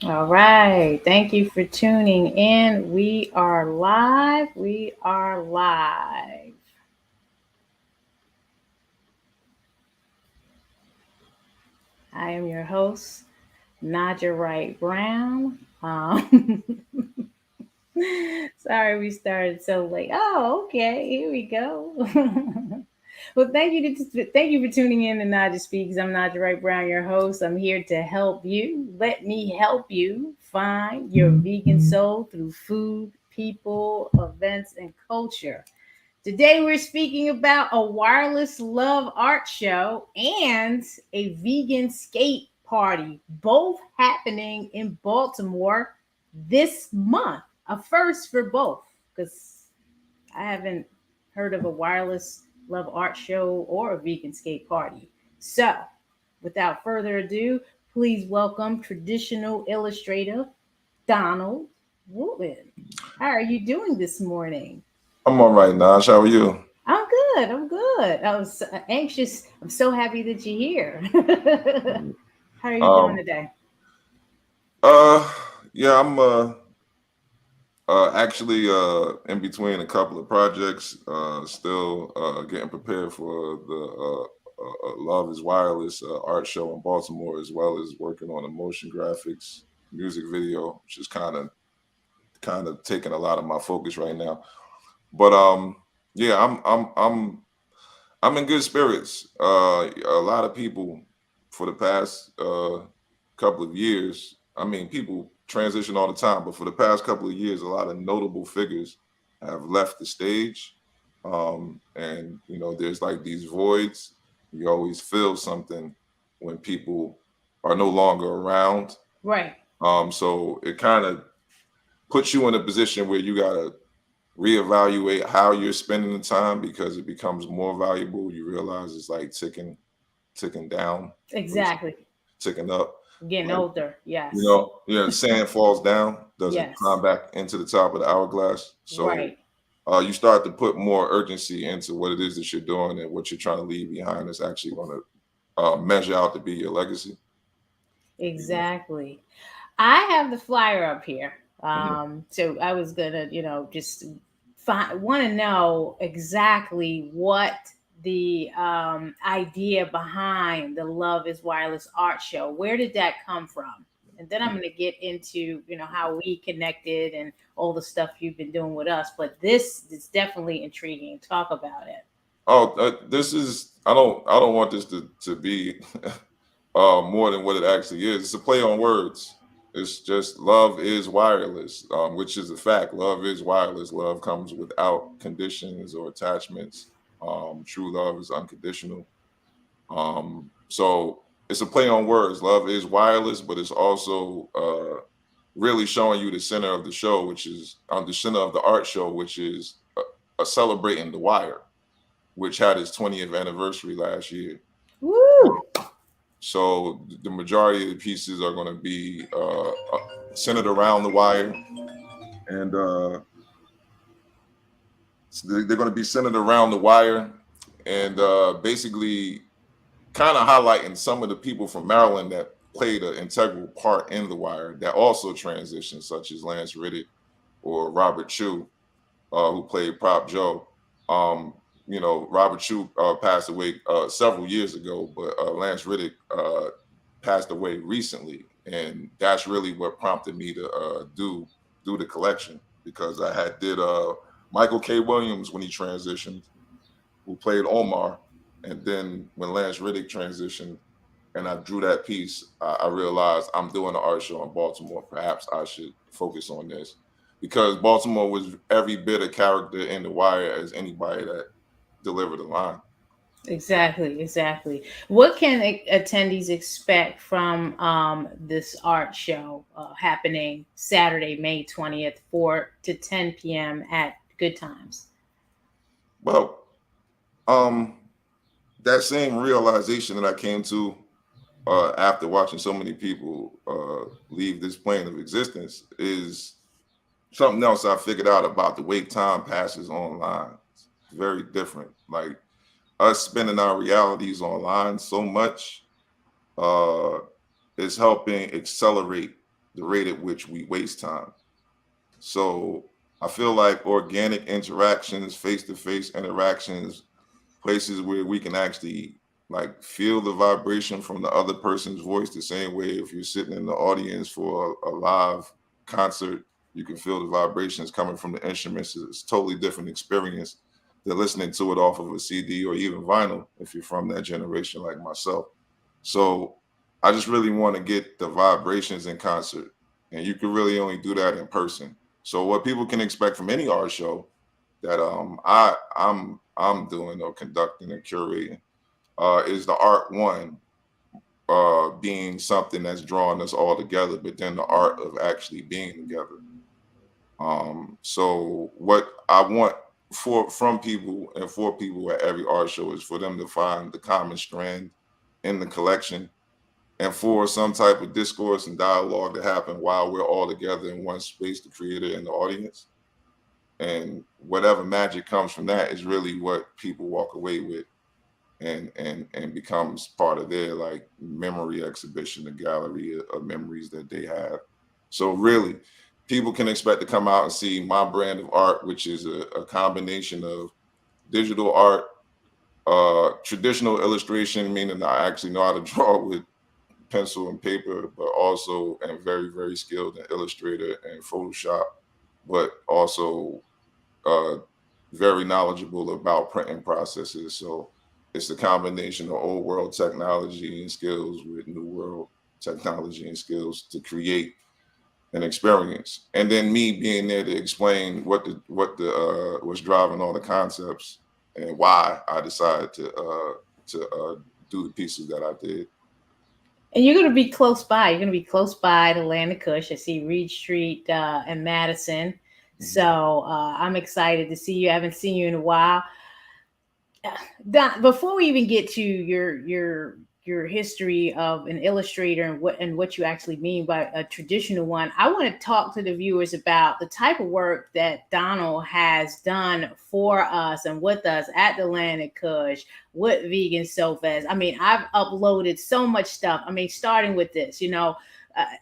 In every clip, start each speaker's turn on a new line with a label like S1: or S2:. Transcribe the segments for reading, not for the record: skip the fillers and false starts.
S1: All right. Thank you for tuning in. We are live. We are live. I am your host, Naija Wright Brown. Sorry we started so late. Oh, okay. Here we go. Well, thank you for tuning in to Naja Speaks. I'm Naja Wright Brown, your host. I'm here to help you. Let me help you find your vegan soul through food, people, events, and culture. Today we're speaking about a wireless love art show and a vegan skate party, both happening in Baltimore this month. A first for both, because I haven't heard of a wireless love art show or a vegan skate party. So, without further ado, please welcome traditional illustrator Donald Wooten. How are you doing this morning?
S2: I'm all right, Nash. How are you?
S1: I'm good. I'm good. I was anxious. I'm so happy that you're here. How are you doing
S2: Um,
S1: today?
S2: uh, yeah, I'm actually in between a couple of projects, still getting prepared for the Love is Wireless art show in Baltimore, as well as working on a motion graphics music video, which is kind of taking a lot of my focus right now. But yeah, I'm in good spirits. A lot of people for the past couple of years, I mean, people transition all the time, but for the past couple of years, a lot of notable figures have left the stage. And, there's like these voids. You always feel something when people are no longer around.
S1: Right.
S2: So it kind of puts you in a position where you got to reevaluate how you're spending the time because it becomes more valuable. You realize it's like ticking down versus
S1: Exactly.
S2: ticking up.
S1: Getting
S2: Like,
S1: older. Yes.
S2: sand falls down, doesn't
S1: Yes.
S2: climb back into the top of the hourglass. So
S1: Right.
S2: you start to put more urgency into what it is that you're doing and what you're trying to leave behind is actually going to measure out to be your legacy. You know?
S1: Exactly. I have the flyer up here.
S2: Mhm.
S1: So I was gonna, just want to know exactly what the idea behind the Love is Wireless art show. Where did that come from? And then I'm gonna get into, how we connected and all the stuff you've been doing with us. But this is definitely intriguing. Talk about it.
S2: Oh, this is I don't want this to be more than what it actually is. It's a play on words. It's just love is wireless, which is a fact. Love is wireless. Love comes without conditions or attachments. True love is unconditional. So it's a play on words. Love is wireless, but it's also really showing you the center of the show, which is on the center of the art show, which is celebrating the wire, which had its 20th anniversary last year.
S1: Woo!
S2: So the majority of the pieces are going to be centered around the wire, and they're going to be centered around the wire, and basically kind of highlighting some of the people from Maryland that played an integral part in the wire that also transitioned, such as Lance Riddick or Robert Chu, who played Prop Joe. Um, Robert Chu passed away several years ago, but Lance Riddick passed away recently, and that's really what prompted me to do the collection because I had did Michael K. Williams when he transitioned, who played Omar, and then when Lance Riddick transitioned, and I drew that piece, I realized I'm doing an art show in Baltimore. Perhaps I should focus on this because Baltimore was every bit a character in The Wire as anybody that delivered a line.
S1: Exactly, exactly. What can attendees expect from this art show happening Saturday, May 20th, 4 to 10 p.m. at Good Times?
S2: Well, um, that same realization that I came to after watching so many people leave this plane of existence is something else I figured out about the way time passes online. It's very different. Like us spending our realities online so much uh, is helping accelerate. the rate at which we waste time. So I feel like organic interactions, face-to-face interactions, places where we can actually like feel the vibration from the other person's voice the same way if you're sitting in the audience for a live concert, you can feel the vibrations coming from the instruments. It's a totally different experience than listening to it off of a CD or even vinyl if you're from that generation like myself. So I just really want to get the vibrations in concert, and you can really only do that in person. So what people can expect from any art show that I'm doing or conducting and curating is the art one being something that's drawing us all together, but then the art of actually being together. So what I want for from people and for people at every art show is for them to find the common strand in the collection, and for some type of discourse and dialogue to happen while we're all together in one space, the creator and the audience. And whatever magic comes from that is really what people walk away with and becomes part of their like memory exhibition, the gallery of memories that they have. So really, people can expect to come out and see my brand of art, which is a combination of digital art, traditional illustration, meaning I actually know how to draw with pencil and paper, but also am very, very skilled in Illustrator and Photoshop, but also uh, very knowledgeable about printing processes. So it's a combination of old world technology and skills with new world technology and skills to create an experience. And then me being there to explain what the what's driving all the concepts and why I decided to do the pieces that I did.
S1: And you're going to be close by. You're going to be close by to Land of Kush. I see Reed Street and Madison. So I'm excited to see you. I haven't seen you in a while. Don, before we even get to your history of an illustrator and what you actually mean by a traditional one, I want to talk to the viewers about the type of work that Donald has done for us and with us at the Land of Kush with Vegan Soul Fest. I mean, I've uploaded so much stuff. I mean, starting with this,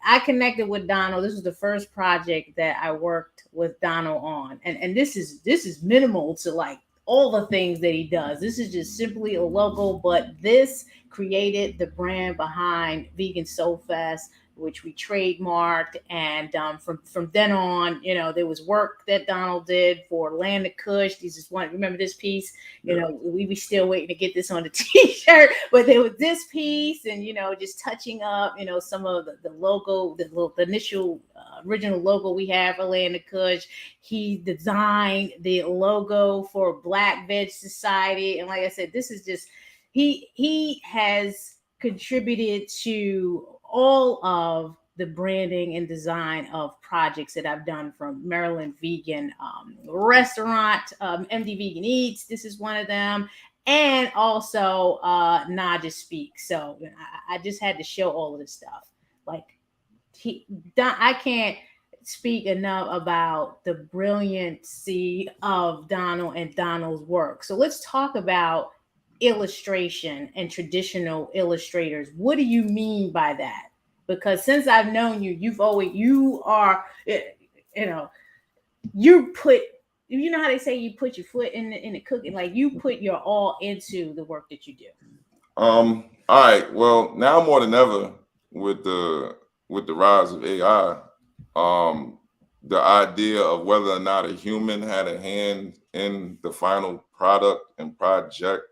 S1: I connected with Donald. This was the first project that I worked with Donald on, and this is minimal to like all the things that he does. This is just simply a logo, but this created the brand behind Vegan Soul Fest, which we trademarked. And from then on, there was work that Donald did for Land of Kush. This is one. Remember this piece?
S2: Yeah.
S1: We be still waiting to get this on the T-shirt, but there was this piece, and just touching up, some of the logo, the initial original logo we have for Land of Kush. He designed the logo for Black Veg Society, and like I said, this is just he has contributed to all of the branding and design of projects that I've done, from Maryland Vegan Restaurant, MD Vegan Eats. This is one of them, and also Naijha Speaks. So I just had to show all of this stuff. Like I can't speak enough about the brilliancy of Donald and Donald's work. So let's talk about illustration and traditional illustrators. What do you mean by that? Because since I've known you, you are, you know, you put, how they say you put your foot in the cooking, like you put your all into the work that you do.
S2: All right. Well, now more than ever, with the rise of AI, the idea of whether or not a human had a hand in the final product and project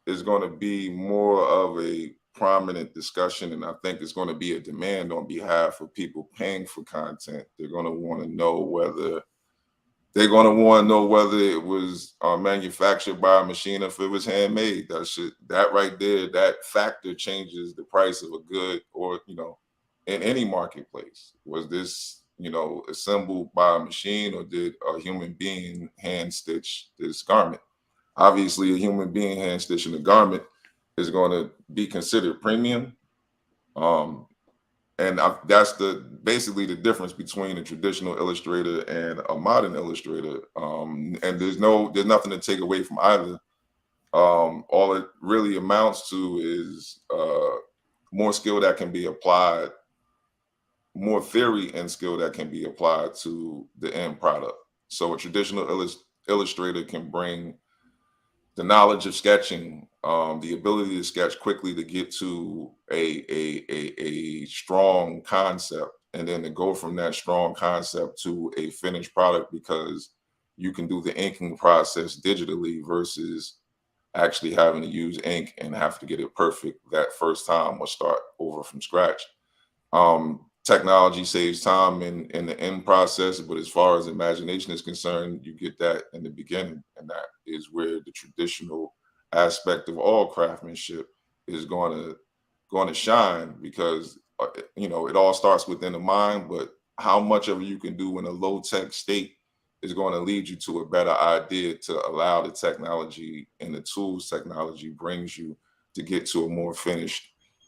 S2: is going to be more of a prominent discussion, and I think it's going to be a demand on behalf of people paying for content. They're going to want to know whether it was manufactured by a machine, or if it was handmade. That right there, that factor changes the price of a good, or in any marketplace. Was this assembled by a machine, or did a human being hand stitch this garment? Obviously, a human being hand stitching a garment is going to be considered premium. Um, that's basically the difference between a traditional illustrator and a modern illustrator. And there's nothing to take away from either. All it really amounts to is more skill that can be applied more theory and skill that can be applied to the end product. So a traditional illustrator can bring the knowledge of sketching, the ability to sketch quickly to get to a strong concept, and then to go from that strong concept to a finished product, because you can do the inking process digitally versus actually having to use ink and have to get it perfect that first time or start over from scratch. Technology saves time in the end process, but as far as imagination is concerned, you get that in the beginning, and that is where the traditional aspect of all craftsmanship is going to shine, because it all starts within the mind, but how much of it you can do in a low tech state is going to lead you to a better idea to allow the technology and the tools technology brings you to get to a more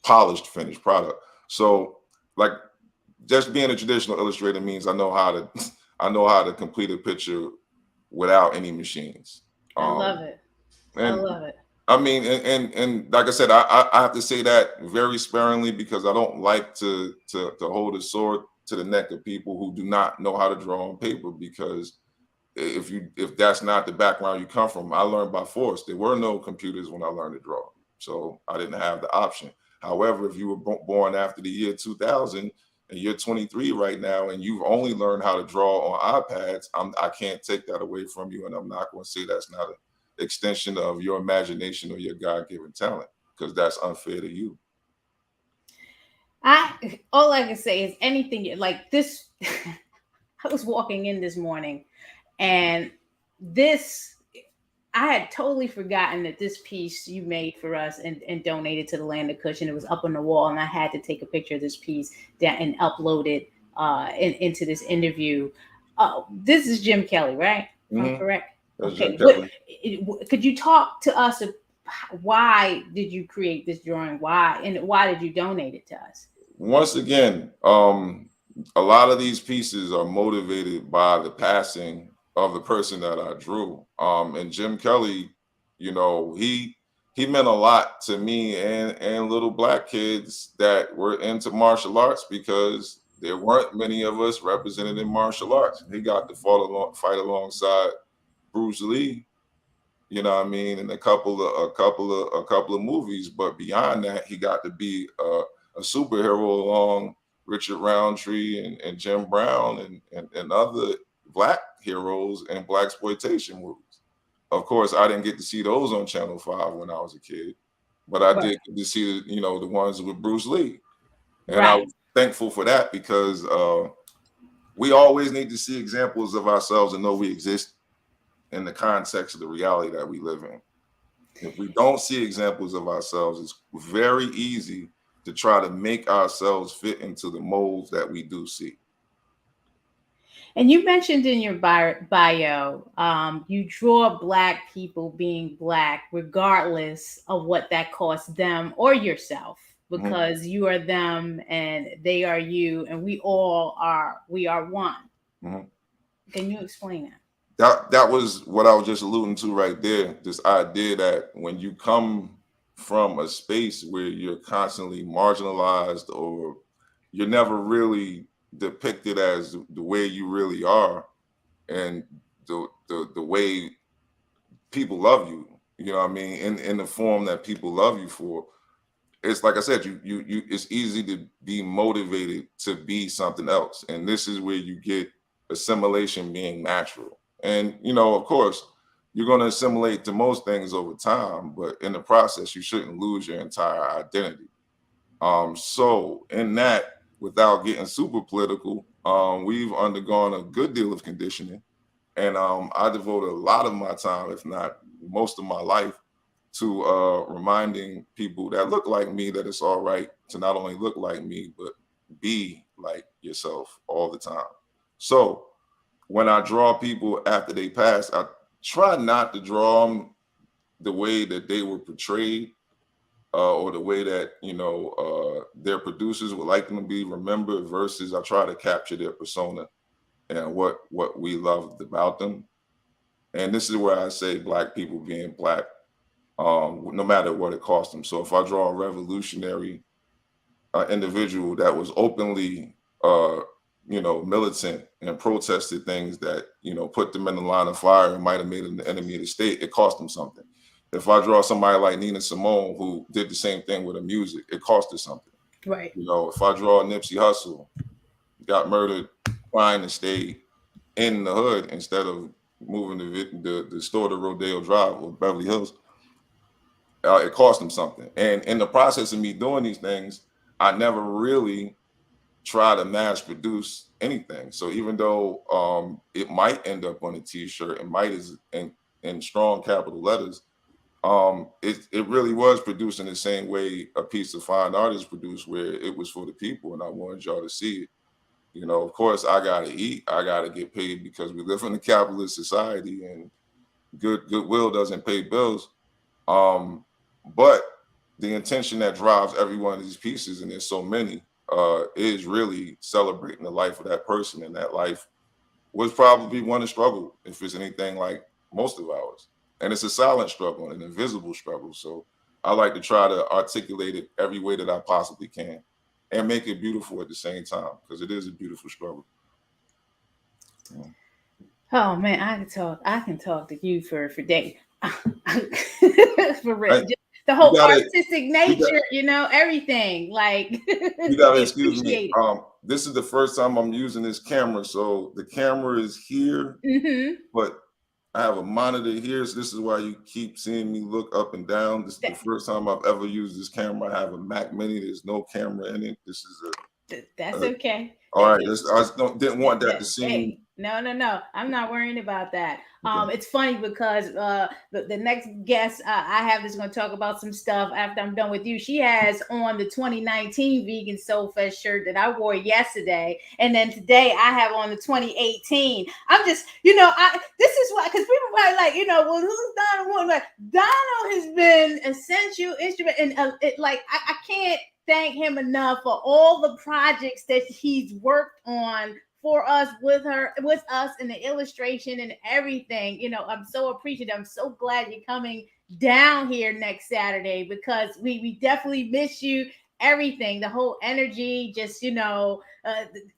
S2: polished finished product. So, like, just being a traditional illustrator means I know how to I know how to complete a picture without any machines.
S1: I
S2: Um,
S1: love it. I
S2: and
S1: love it.
S2: I mean, and like I said, I have to say that very sparingly, because I don't like to hold a sword to the neck of people who do not know how to draw on paper, because if that's not the background you come from, I learned by force. There were no computers when I learned to draw, so I didn't have the option. However, if you were born after the year 2000 and you're 23 right now and you've only learned how to draw on iPads, I can't take that away from you, and I'm not going to say that's not an extension of your imagination or your God-given talent, because that's unfair to you.
S1: I all I can say is anything like this. I was walking in this morning, and this I had totally forgotten that this piece you made for us and donated to the Land of Cushion. It was up on the wall, and I had to take a picture of this piece down and upload it into this interview. This is Jim Kelly, right? If I'm
S2: Mm-hmm.
S1: correct.
S2: That's Jim
S1: Okay. What
S2: Kelly.
S1: could you talk to us? Why did you create this drawing? Why and why did you donate it to us?
S2: Once again, a lot of these pieces are motivated by the passing of the person that I drew. And Jim Kelly, he meant a lot to me and little black kids that were into martial arts, because there weren't many of us represented in martial arts. He got to fight alongside Bruce Lee, what I mean, in a couple of movies. But beyond that, he got to be a superhero along Richard Roundtree and Jim Brown and other black heroes in black exploitation movies. Of course, I didn't get to see those on Channel 5 when I was a kid, but I
S1: Right.
S2: did get to see the ones with Bruce Lee, and I
S1: Right.
S2: was thankful for that, because we always need to see examples of ourselves and know we exist in the context of the reality that we live in. If we don't see examples of ourselves, it's very easy to try to make ourselves fit into the molds that we do see.
S1: And you mentioned in your bio, you draw Black people being Black, regardless of what that costs them or yourself,
S2: Mhm,
S1: because you are them and they are you, and we are one.
S2: mhm.
S1: Can you explain that?
S2: That was what I was just alluding to right there. This idea that when you come from a space where you're constantly marginalized, or you're never really depicted as the way you really are, and the way people love you, what I mean, in the form that people love you for, it's like I said, you it's easy to be motivated to be something else. And this is where you get assimilation being natural. And of course, you're going to assimilate to most things over time, but in the process you shouldn't lose your entire identity. So in that, without getting super political, we've undergone a good deal of conditioning, and I devoted a lot of my time, if not most of my life, to reminding people that look like me that it's all right to not only look like me, but be like yourself all the time. So when I draw people after they pass, I try not to draw them the way that they were portrayed, or the way that their producers would like them to be remembered, versus I try to capture their persona and what we loved about them. And this is where I say black people being black, no matter what it costs them. So if I draw a revolutionary individual that was openly uh, militant and protested things that, put them in the line of fire and might have made them the enemy of the state, it cost them something. If I draw somebody like Nina Simone, who did the same thing with her music, it cost her something.
S1: Right.
S2: If I draw Nipsey Hussle, got murdered, crying and stayed in the hood instead of moving the store to Rodeo Drive or Beverly Hills, it cost him something. And in the process of me doing these things, I never really try to mass produce anything. So even though it might end up on a T-shirt, it might is in strong capital letters, it really was produced in the same way a piece of fine art is produced, where it was for the people, and I wanted y'all to see it. Of course, I gotta eat, I gotta get paid because we live in a capitalist society, and goodwill doesn't pay bills. Um, but the intention that drives every one of these pieces, and there's so many, is really celebrating the life of that person, and that life was probably one of struggle, if it's anything like most of ours. And it's a silent struggle, an invisible struggle. So I like to try to articulate it every way that I possibly can and make it beautiful at the same time, because it is a beautiful struggle. Yeah.
S1: Oh man, I can talk. I can talk to you for days. For real.
S2: Hey,
S1: Just the
S2: you
S1: whole
S2: gotta
S1: artistic
S2: you got
S1: nature, everything. Like
S2: you gotta
S1: we
S2: excuse me.
S1: appreciate it.
S2: This is the first time I'm using this camera, so the camera is here,
S1: Mm-hmm.
S2: but I have a monitor here, so this is why you keep seeing me look up and down. This is the
S1: That,
S2: first time I've ever used this camera. I have a Mac Mini. There's no camera in it. This is
S1: that's
S2: a
S1: okay.
S2: all right. I just didn't want that to seem.
S1: Hey, no, no, no. I'm not worrying about that.
S2: Okay.
S1: It's funny because the next guest I have is going to talk about some stuff after I'm done with you. She has on the 2019 Vegan Soul Fest shirt that I wore yesterday, and then today I have on the 2018. I'm just, I this is why, because people probably like, well, who's Donald Wooten? Like, Donald has been essential instrument, and I can't thank him enough for all the projects that he's worked on for us, with us, and the illustration and everything. I'm so appreciative. I'm so glad you're coming down here next Saturday, because we definitely miss you. Everything, the whole energy, just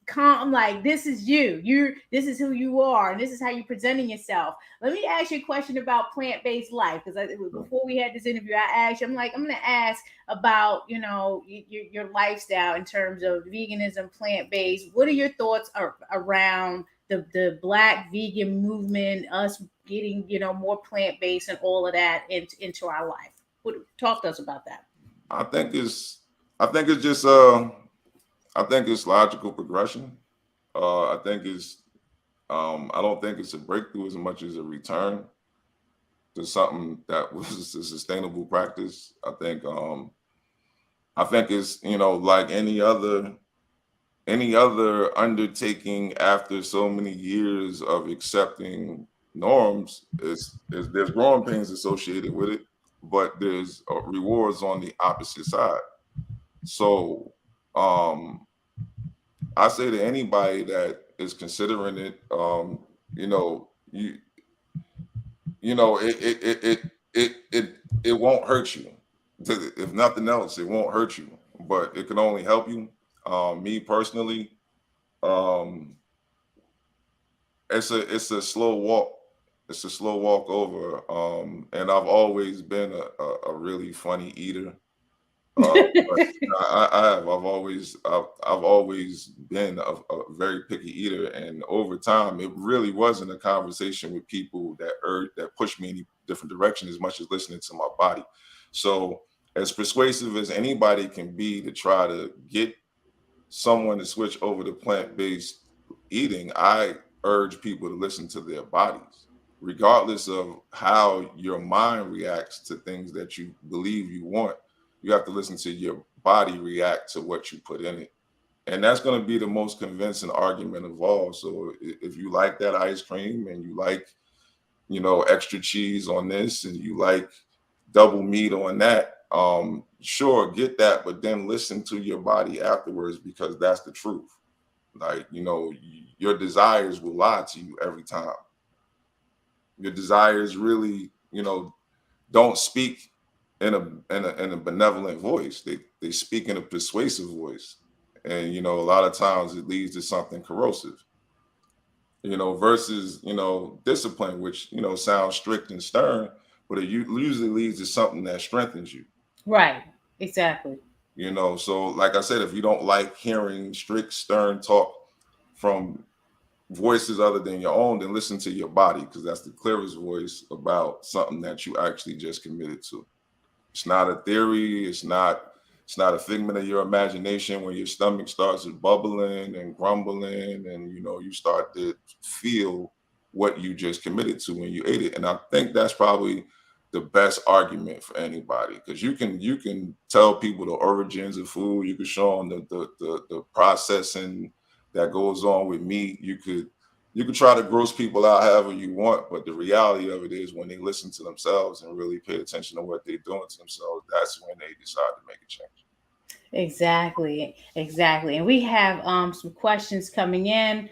S1: calm. Like, this is this is who you are, and this is how you're presenting yourself. Let me ask you a question about plant-based life, because before we had this interview, I asked you, I'm going to ask about your lifestyle in terms of veganism, plant-based. What are your thoughts around the black vegan movement, us getting more plant-based and all of that into our life? Talk to us about that.
S2: I think it's. I think it's just. I think it's logical progression. I think it's. I don't think it's a breakthrough as much as a return to something that was a sustainable practice. I think. I think it's like any other undertaking after so many years of accepting norms, is there's growing pains associated with it, but there's rewards on the opposite side. So I say to anybody that is considering it, you know, you you know, it won't hurt you. If nothing else, it won't hurt you, but it can only help you. Me personally, um, it's a slow walk. It's a slow walk over. And I've always been a really funny eater. But I've always been a very picky eater, and over time, it really wasn't a conversation with people that pushed me in a different direction as much as listening to my body. So, as persuasive as anybody can be to try to get someone to switch over to plant-based eating, I urge people to listen to their bodies, regardless of how your mind reacts to things that you believe you want. You have to listen to your body react to what you put in it. And that's going to be the most convincing argument of all. So if you like that ice cream, and you like, extra cheese on this, and you like double meat on that, sure, get that, but then listen to your body afterwards, because that's the truth. Like, your desires will lie to you every time. Your desires really, don't speak in a benevolent voice. They speak in a persuasive voice. And a lot of times it leads to something corrosive, versus discipline, which sounds strict and stern, but it usually leads to something that strengthens you.
S1: Right. Exactly.
S2: So like I said, if you don't like hearing strict, stern talk from voices other than your own, then listen to your body, because that's the clearest voice about something that you actually just committed to. It's not a theory. It's not a figment of your imagination when your stomach starts bubbling and grumbling, and you start to feel what you just committed to when you ate it. And I think that's probably the best argument for anybody, because you can tell people the origins of food. You can show them the processing that goes on with meat. You could try to gross people out however you want, but the reality of it is when they listen to themselves and really pay attention to what they're doing to themselves, that's when they decide to make a change.
S1: Exactly, exactly. And we have some questions coming in.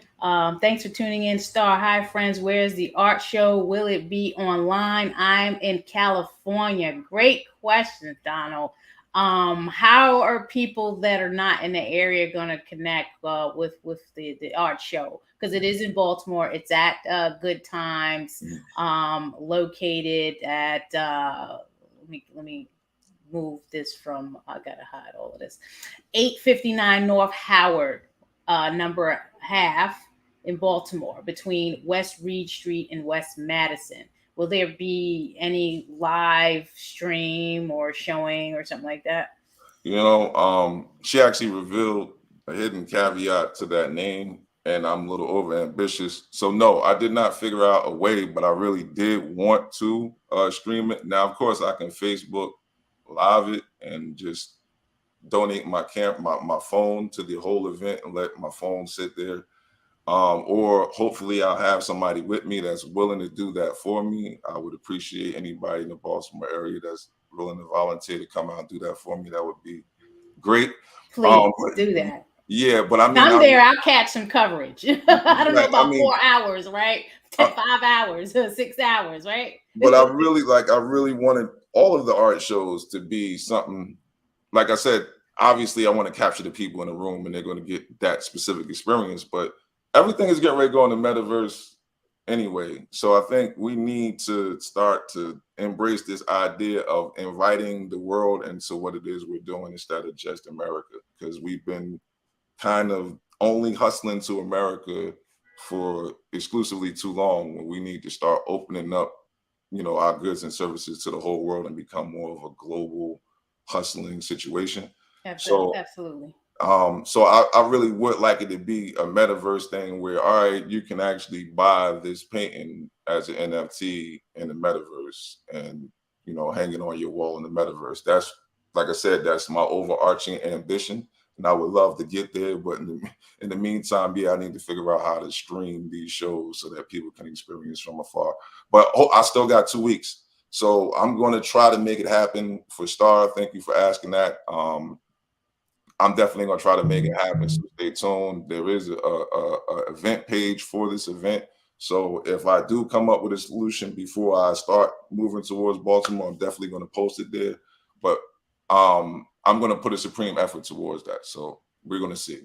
S1: Thanks for tuning in, Star. Hi, friends. Where's the art show? Will it be online? I'm in California. Great question, Donald. How are people that are not in the area going to connect with the art show? Because it is in Baltimore. It's at Good Times,
S2: Mhm.
S1: located at let me move this from, I gotta hide all of this, 859 North Howard, number half, in Baltimore, between West Reed Street and West Madison. Will there be any live stream or showing or something like that?
S2: She actually revealed a hidden caveat to that name, and I'm a little over ambitious. So no, I did not figure out a way, but I really did want to stream it. Now, of course, I can Facebook live it and just donate my phone to the whole event and let my phone sit there. Or hopefully I'll have somebody with me that's willing to do that for me. I would appreciate anybody in the Baltimore area that's willing to volunteer to come out and do that for me. That would be great.
S1: Please
S2: But
S1: do that.
S2: yeah, but I
S1: If
S2: mean,
S1: I'm there, I'll catch some coverage. I don't know
S2: right, I
S1: about
S2: mean,
S1: 4 hours, right?
S2: uh,
S1: 5 hours, 6 hours, right?
S2: but I really wanted all of the art shows to be something. Like I said, obviously I want to capture the people in the room and they're going to get that specific experience, but everything is getting ready to go in the metaverse anyway. So I think we need to start to embrace this idea of inviting the world into what it is we're doing instead of just America, because we've been kind of only hustling to America for exclusively too long, when we need to start opening up, our goods and services to the whole world and become more of a global hustling situation. So
S1: Absolutely.
S2: so I really would like it to be a metaverse thing where, all right, you can actually buy this painting as an NFT in the metaverse and hang it on your wall in the metaverse. That's, like I said, that's my overarching ambition. And I would love to get there. But in the meantime, yeah, I need to figure out how to stream these shows so that people can experience from afar. But I still got 2 weeks. So I'm going to try to make it happen for Star. Thank you for asking that. I'm definitely going to try to make it happen. So stay tuned. There is a event page for this event. So if I do come up with a solution before I start moving towards Baltimore, I'm definitely going to post it there. But I'm going to put a supreme effort towards that. So we're going to see.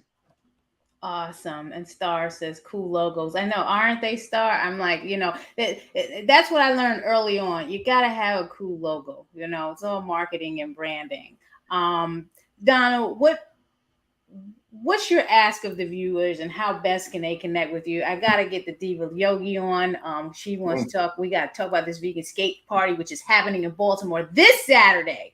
S1: Awesome. And Star says cool logos. I know, aren't they, Star? I'm like, that's what I learned early on. You got to have a cool logo. It's all marketing and branding. Um, Donald, what's your ask of the viewers and how best can they connect with you? I gotta get the Diva Yogi on. She wants
S2: Mm,
S1: to talk. We gotta talk about this vegan skate party, which is happening in Baltimore this Saturday.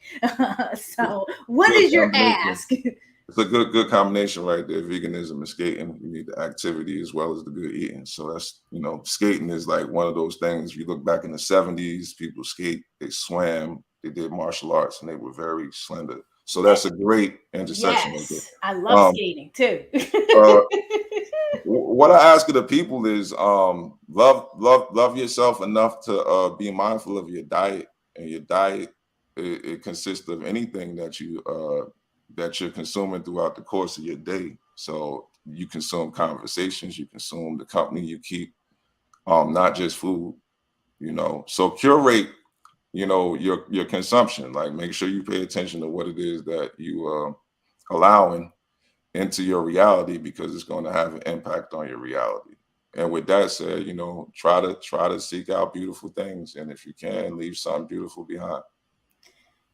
S1: So, what
S2: Good
S1: is your
S2: combination.
S1: ask?
S2: It's a good combination right there. Veganism and skating. You need the activity as well as the good eating. So that's, skating is like one of those things. If you look back in the 70s, people skate, they swam, they did martial arts, and they were very slender. So that's a great intersection right
S1: Yes, I
S2: there.
S1: love skating too.
S2: Uh, what I ask of the people is love yourself enough to be mindful of your diet. And your diet, it consists of anything that you're consuming throughout the course of your day. So you consume conversations, you consume the company you keep, not just food. So curate your consumption. Like, make sure you pay attention to what it is that you allowing, into your reality, because it's going to have an impact on your reality. And with that said, try to seek out beautiful things, and if you can, leave something beautiful behind.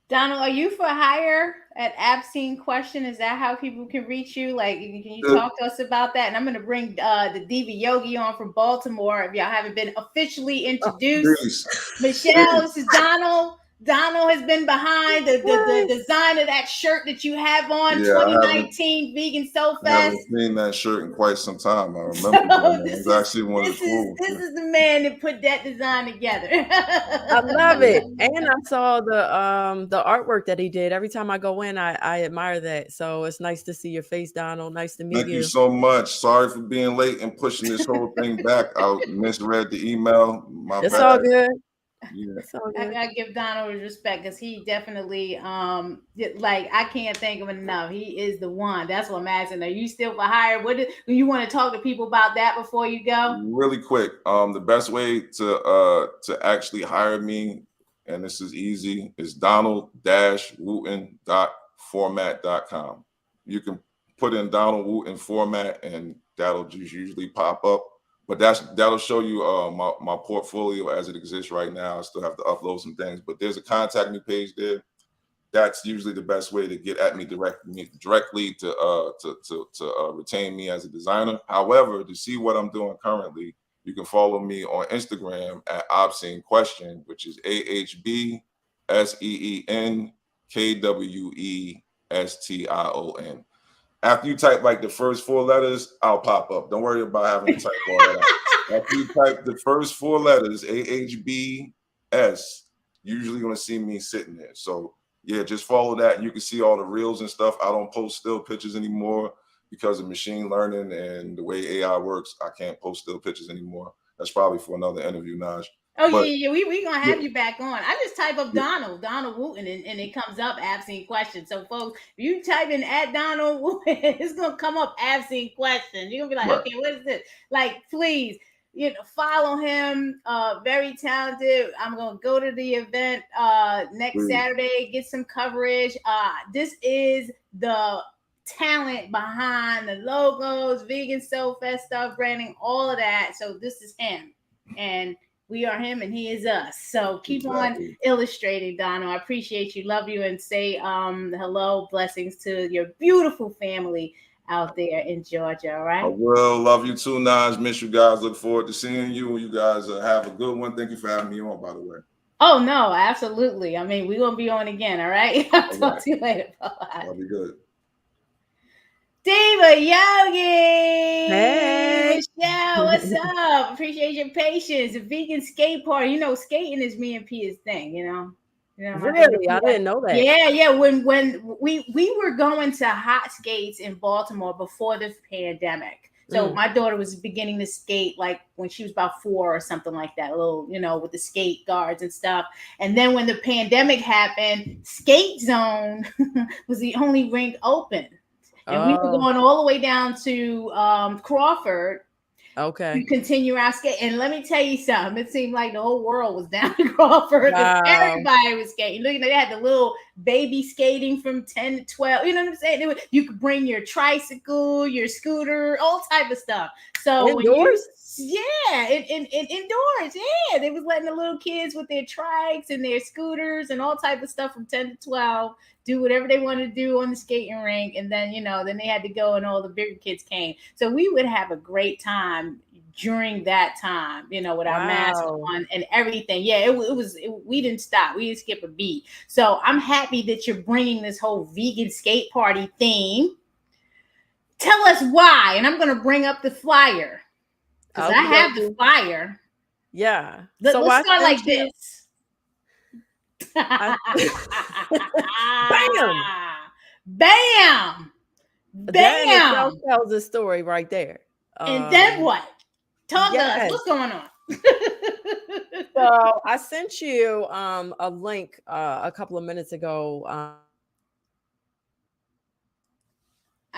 S1: Donald, are you for hire at Obscene Question? Is that how people can reach you? Like, can you
S2: Uh,
S1: talk to us about that? And I'm going to bring the Diva Yogi on from Baltimore. If y'all haven't been officially introduced,
S2: Peace.
S1: Michelle, this is Donald. Donald has been behind the design of that shirt that you have on,
S2: Yeah,
S1: 2019 Vegan Soul
S2: I
S1: Fest.
S2: haven't seen that shirt in quite some time. I remember doing
S1: So
S2: that. It was actually one of the cool ones.
S1: this is the man that put that design together.
S3: I love it. And I saw the artwork that he did. Every time I go in, I admire that. So it's nice to see your face, Donald. Nice to meet
S2: Thank you
S3: you.
S2: so much. Sorry for being late and pushing this whole thing back. I misread the email. My
S3: It's
S2: bad.
S3: all good.
S2: Yeah.
S3: It's all good.
S1: I give Donald his respect because he definitely like I can't thank him enough. He is the one. That's what I'm asking. Are you still for hire? Do you want to talk to people about that before you go?
S2: Really quick. The best way to actually hire me, and this is easy, is Donald-Wooten.format.com. You can put in Donald Wooten format and that'll just usually pop up. But that'll show you my portfolio as it exists right now. I still have to upload some things, but there's a contact me page there. That's usually the best way to get at me directly to retain me as a designer. However, to see what I'm doing currently, you can follow me on Instagram at Obscene Question, which is AHBSEENKWESTION. After you type like the first 4 letters, I'll pop up. Don't worry about having to type all that out. After you type the first 4 letters, AHBS, you're usually going to see me sitting there. So yeah, just follow that and you can see all the reels and stuff. I don't post still pictures anymore because of machine learning and the way AI works. I can't post still pictures anymore. That's probably for another interview, Naj.
S1: Oh,
S2: But
S1: yeah. We gonna have you back on. I just type up
S2: yeah,
S1: Donald Wooten, and it comes up Obscene Question. So, folks, if you type in at Donald Wooten, it's gonna come up Obscene Question. You're gonna be like,
S2: right.
S1: okay, what is this? Like, please, follow him. Very talented. I'm gonna go to the event next
S2: Please.
S1: Saturday, get some coverage. This is the talent behind the logos, Vegan Soul Fest stuff, branding, all of that. So this is him. And we are him and he is us. So keep on illustrating, Donald. I appreciate you. Love you. And say hello, blessings to your beautiful family out there in Georgia. All right.
S2: I will. Love you too, Naj. Miss you guys. Look forward to seeing you. You guys have a good one. Thank you for having me on, by the way.
S1: Oh, no, absolutely. I mean, we're going to be on again. All right. I'll talk to you later. Bye.
S2: That'll be good.
S1: Diva Yogi.
S3: Hey.
S1: Michelle, what's up? Appreciate your patience. A vegan skate party. Skating is me and Pia's thing,
S3: Really? I didn't know that.
S1: Yeah. When we were going to hot skates in Baltimore before the pandemic. So my daughter was beginning to skate like when she was about 4 or something like that, a little, with the skate guards and stuff. And then when the pandemic happened, Skate Zone was the only rink open. And we were going all the way down to Crawford.
S3: Okay.
S1: To continue our skate. And let me tell you something. It seemed like the whole world was down in Crawford.
S3: Wow.
S1: Everybody was skating. Look, they had the little baby skating from 10 to 12. You know what I'm saying? You could bring your tricycle, your scooter, all type of stuff. So
S3: indoors?
S1: Indoors. Yeah. They was letting the little kids with their trikes and their scooters and all type of stuff from 10 to 12 do whatever they want to do on the skating rink. And then, then they had to go and all the bigger kids came. So we would have a great time during that time, with our masks on and everything. Yeah, we didn't stop. We didn't skip a beat. So I'm happy that you're bringing this whole vegan skate party theme. Tell us why. And I'm going to bring up the flyer because I have the flyer.
S3: Yeah.
S1: Let's start like this.
S3: Bam!
S1: Bam!
S3: That tells the story right there.
S1: And then what? Talk to us. What's going on?
S3: So I sent you a link a couple of minutes ago.
S1: I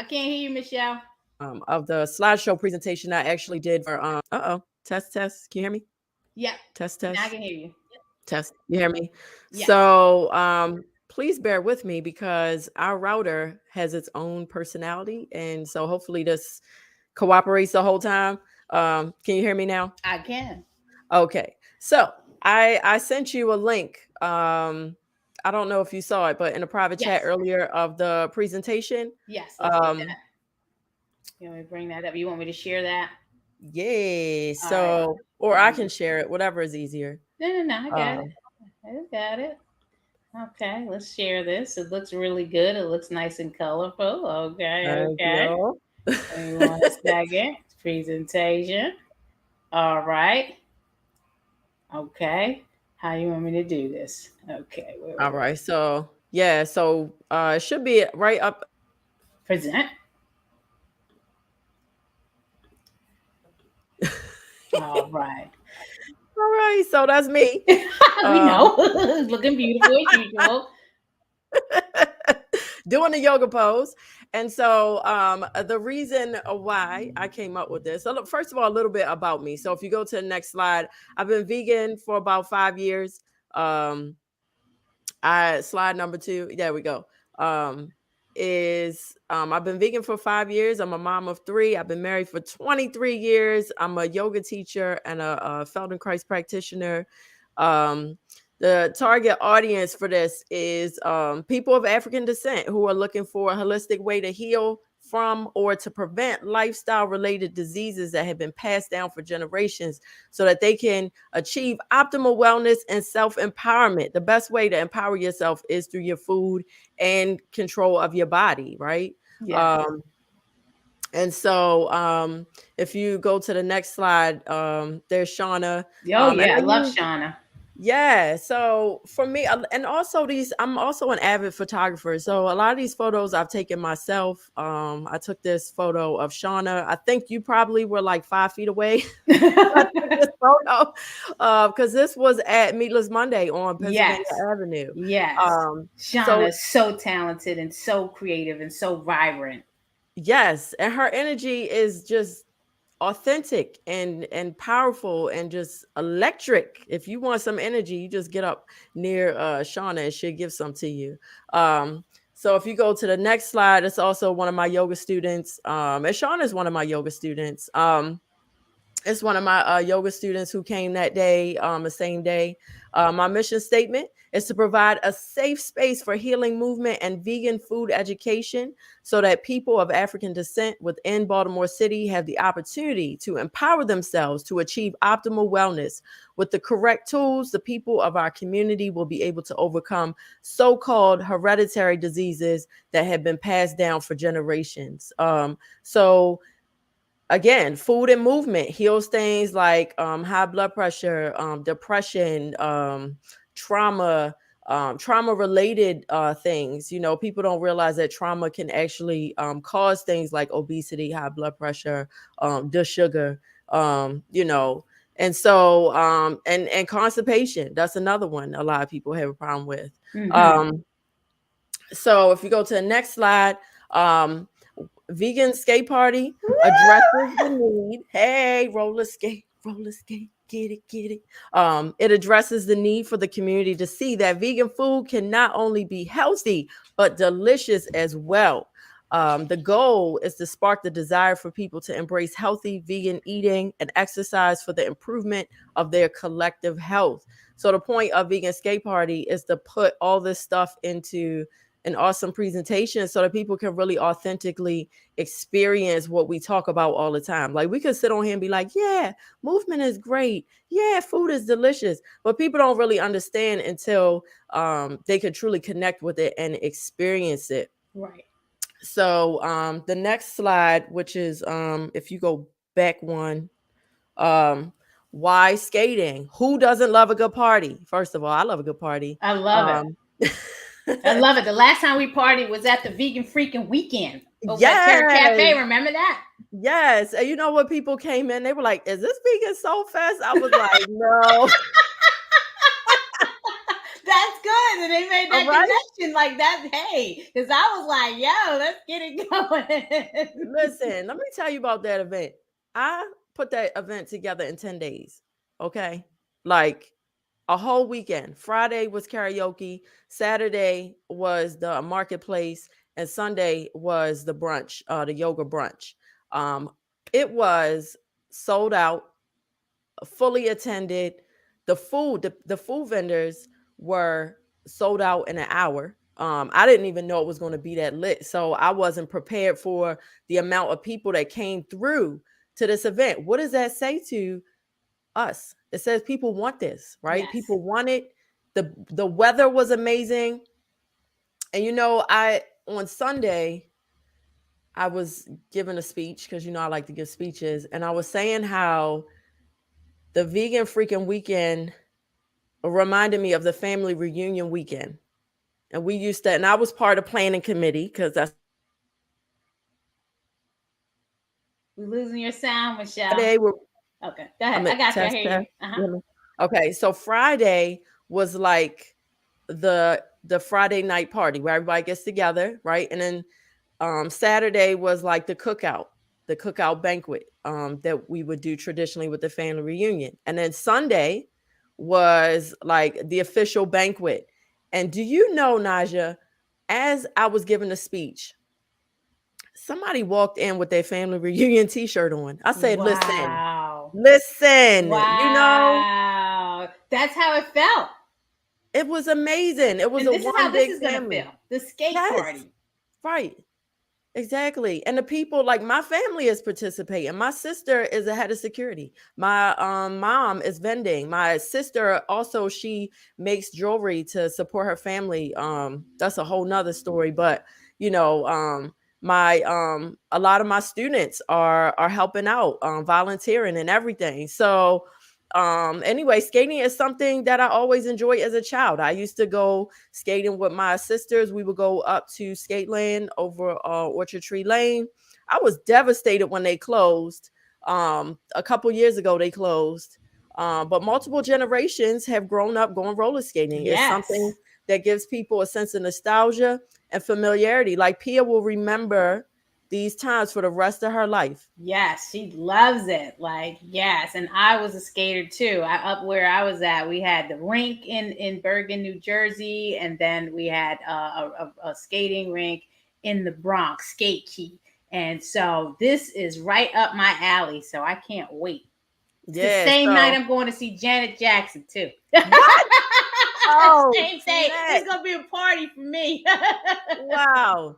S1: can't hear you, Michelle.
S3: Of the slideshow presentation I actually did for test. Can you hear me?
S1: Yeah.
S3: Test.
S1: Now I can hear you.
S3: Test. You hear me?
S1: Yes.
S3: So please bear with me because our router has its own personality. And so hopefully this cooperates the whole time. Can you hear me now?
S1: I can.
S3: Okay. So I sent you a link. I don't know if you saw it, but in a private chat
S1: Yes.
S3: earlier of the presentation.
S1: Yes. Let's get
S3: Um,
S1: that. You want me to bring that up? You want me to share that?
S3: yeah.
S1: All right.
S3: So, or I can share it, whatever is easier.
S1: No, no, no. I got it.
S3: Um,
S1: I got it. Okay, let's share this. It looks really good. It looks nice and colorful. Okay,
S3: thank
S1: okay.
S3: you.
S1: Give me one second. Presentation. All right. Okay. How you want me to do this? Okay.
S3: All right. So yeah. So it should be right up.
S1: Present. All right.
S3: All right. So that's me.
S1: We
S3: Um,
S1: know. Looking beautiful as usual.
S3: doing the yoga pose. And so the reason why I came up with this, so look, first of all, a little bit about me. So if you go to the next slide, I've been vegan for about 5 years. I slide number 2. There we go. I've been vegan for 5 years. I'm a mom of 3. I've been married for 23 years. I'm a yoga teacher and a Feldenkrais practitioner. Um, the target audience for this is people of African descent who are looking for a holistic way to heal from or to prevent lifestyle related diseases that have been passed down for generations so that they can achieve optimal wellness and self-empowerment. The best way to empower yourself is through your food and control of your body, right?
S1: Yeah.
S3: And so if you go to the next slide, there's Shauna.
S1: Oh
S3: And
S1: yeah, I
S3: I
S1: love
S3: use
S1: Shauna.
S3: yeah. So for me, and also I'm also an avid photographer. So a lot of these photos I've taken myself. I took this photo of Shauna. I think you probably were like 5 feet away. I took this photo because this was at Meatless Monday on Pennsylvania
S1: Yes.
S3: Avenue.
S1: Yes.
S3: So
S1: Shauna is so talented and so creative and so vibrant.
S3: yes, and her energy is just authentic and powerful and just electric. If you want some energy, you just get up near Shauna and she'll give some to you. So if you go to the next slide, it's also one of my yoga students. And Shauna is one of my yoga students. It's one of my yoga students who came that day, the same day. My mission statement is to provide a safe space for healing movement and vegan food education so that people of African descent within Baltimore City have the opportunity to empower themselves to achieve optimal wellness. With the correct tools, the people of our community will be able to overcome so-called hereditary diseases that have been passed down for generations. So again, food and movement heals things like high blood pressure, depression, trauma, trauma related things. You know, people don't realize that trauma can actually cause things like obesity, high blood pressure, the sugar, you know. And so and constipation, that's another one a lot of people have a problem with.
S1: Mm-hmm.
S3: So if you go to the next slide, vegan skate party addresses the need. Hey, roller skate, get it, get it. It addresses the need for the community to see that vegan food can not only be healthy, but delicious as well. The goal is to spark the desire for people to embrace healthy vegan eating and exercise for the improvement of their collective health. So the point of vegan skate party is to put all this stuff into an awesome presentation so that people can really authentically experience what we talk about all the time. Like we could sit on here and be like, yeah, movement is great. Yeah, food is delicious. But people don't really understand until they can truly connect with it and experience it.
S1: Right.
S3: So the next slide, which is if you go back one, um, why skating? Who doesn't love a good party? First of all, I love a good party.
S1: I love it. I love it. The last time we partied was at the Vegan Freaking Weekend over at Terra Cafe.
S3: Yes.
S1: Remember that?
S3: Yes. And you know what? People came in, they were like, is this vegan soul fest? I was like, no.
S1: That's good. And they made
S3: All
S1: that
S3: right.
S1: connection like that. Hey, because I was like, yo, let's get it going.
S3: Listen, let me tell you about that event. I put that event together in 10 days. Okay. Like a whole weekend. Friday was karaoke, Saturday was the marketplace, and Sunday was the brunch, the yoga brunch. Um, it was sold out, fully attended. The food vendors were sold out in an hour. I didn't even know it was going to be that lit, so I wasn't prepared for the amount of people that came through to this event. What does that say to us? It says people want this, right?
S1: Yes.
S3: People want it. The weather was amazing. And I on Sunday I was giving a speech because I like to give speeches, and I was saying how the vegan freaking weekend reminded me of the family reunion weekend. And we used to, and I was part of planning committee because that's
S1: We're losing your sound, Michelle.
S3: Friday.
S1: Okay, go
S3: I'm
S1: ahead. I
S3: at
S1: got you. I
S3: test
S1: hear you.
S3: test.
S1: Uh-huh.
S3: You hear me? Okay, so Friday was like the Friday night party where everybody gets together, right? And then Saturday was like the cookout banquet that we would do traditionally with the family reunion. And then Sunday was like the official banquet. And do you know, Naijha, as I was giving the speech, somebody walked in with their family reunion t-shirt on. I said,
S1: Wow.
S3: listen,
S1: Wow. That's how it felt.
S3: it was amazing. It was
S1: And
S3: a
S1: this is how
S3: one
S1: this
S3: big
S1: is going to
S3: family.
S1: feel. The skate
S3: Yes,
S1: party.
S3: right. Exactly. And the people, like my family is participating. My sister is a head of security. My mom is vending. My sister also, she makes jewelry to support her family. That's a whole nother story. But my a lot of my students are helping out, volunteering and everything. So anyway, skating is something that I always enjoyed as a child. I used to go skating with my sisters. We would go up to Skateland over Orchard Tree Lane. I was devastated when they closed. A couple years ago they closed. But multiple generations have grown up going roller skating. It's something
S1: Yes.
S3: that gives people a sense of nostalgia and familiarity. Like Pia will remember these times for the rest of her life.
S1: Yes, she loves it. Like, yes. And I was a skater too. Up where I was at, we had the rink in Bergen, New Jersey, and then we had a skating rink in the Bronx, Skate Key. And so this is right up my alley. So I can't wait. It's the
S3: Yeah,
S1: same night
S3: so
S1: I'm going to see Janet Jackson too.
S3: what? Oh,
S1: Same day.
S3: snap.
S1: It's gonna be a party for me.
S3: Wow.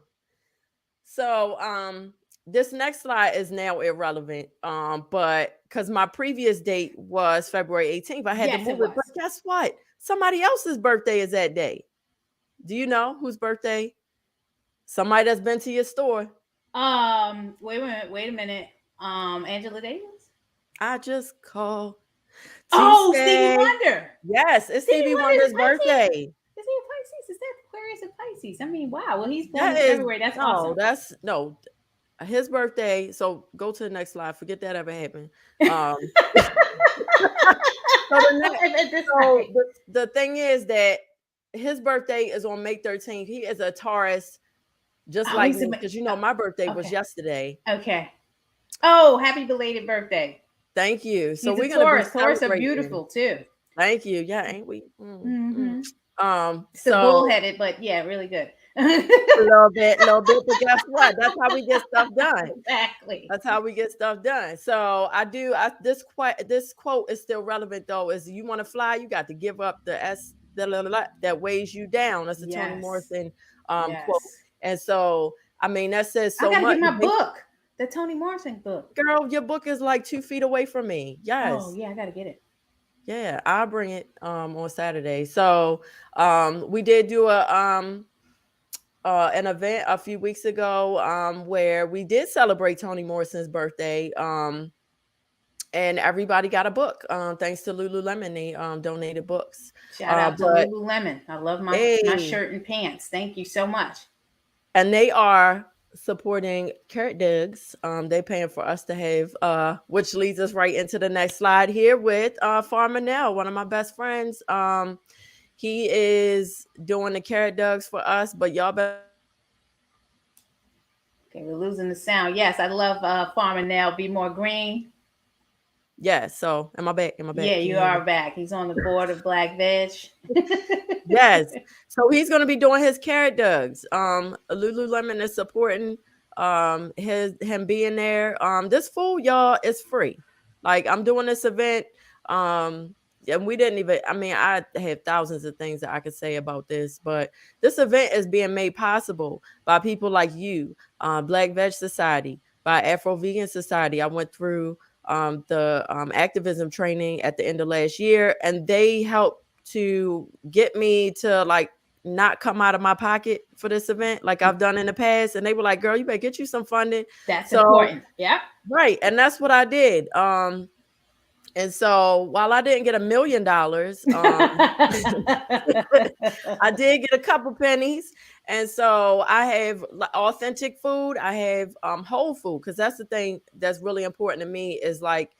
S3: So this next slide is now irrelevant. But because my previous date was February 18th, I had to
S1: Yes, it
S3: move it. But
S1: was.
S3: guess what? Somebody else's birthday is that day. Do you know whose birthday? Somebody that's been to your store.
S1: Wait a minute. Angela Davis.
S3: I just call to
S1: Oh, Stevie
S3: say
S1: Wonder.
S3: yes, it's
S1: Stevie
S3: Stevie
S1: Wonder is
S3: Wonder's
S1: Pisces.
S3: birthday.
S1: Is he a Pisces? Is that Aquarius of Pisces? I mean, wow. Well, he's born
S3: That
S1: in
S3: is
S1: February. That's
S3: no,
S1: awesome.
S3: that's no his birthday. So go to the next slide. Forget that ever happened. Um So the thing is that his birthday is on May 13th. He is a Taurus, just
S1: Oh,
S3: like
S1: he's a
S3: me, because my birthday was
S1: okay.
S3: yesterday.
S1: Okay. Oh, happy belated birthday.
S3: Thank you. So
S1: He's a
S3: we're gonna be
S1: Taurus. Taurus are
S3: celebrating.
S1: beautiful too.
S3: Thank you. Yeah, ain't we?
S1: Mm-hmm. Still
S3: So
S1: bullheaded, but yeah, really good.
S3: a little bit, but guess what? That's how we get stuff done.
S1: Exactly.
S3: That's how we get stuff done. So this quote is still relevant though. Is you want to fly, you got to give up the that weighs you down. That's the Toni
S1: Yes.
S3: Morrison quote.
S1: Yes.
S3: And so I mean that says
S1: I
S3: so
S1: gotta get
S3: much.
S1: my book. The Toni Morrison book.
S3: Girl, your book is like 2 feet away from me.
S1: Oh
S3: Yes.
S1: yeah, I gotta get it.
S3: Yeah, I'll bring it on Saturday. So we did do an event a few weeks ago where we did celebrate Toni Morrison's birthday. And everybody got a book. Thanks to Lululemon, they donated books.
S1: Shout out to
S3: But
S1: Lululemon. I love my
S3: hey,
S1: shirt and pants. Thank you so much.
S3: and they are supporting carrot digs. They paying for us to have, which leads us right into the next slide here with Farmer Nell, one of my best friends. He is doing the carrot dugs for us, but y'all better
S1: Okay, we're losing the sound. Yes, I love Farmer Nell. Be more green.
S3: Yeah. So am I back? Am I
S1: Yeah,
S3: back? Can
S1: you
S3: you hear
S1: are
S3: me?
S1: back. He's on the board of Black Veg.
S3: Yes. So he's gonna be doing his carrot dogs. Lululemon is supporting him being there. This food, y'all, is free. Like I'm doing this event. And we didn't even, I mean, I have thousands of things that I could say about this, but this event is being made possible by people like you, Black Veg Society, by Afro Vegan Society. I went through the activism training at the end of last year, and they helped to get me to like not come out of my pocket for this event like I've done in the past. And they were like, girl, you better get you some funding.
S1: That's
S3: So
S1: important. Yep.
S3: right. And that's what I did. And so while I didn't get $1 million, I did get a couple pennies. And so I have authentic food. I have whole food, because that's the thing that's really important to me is like,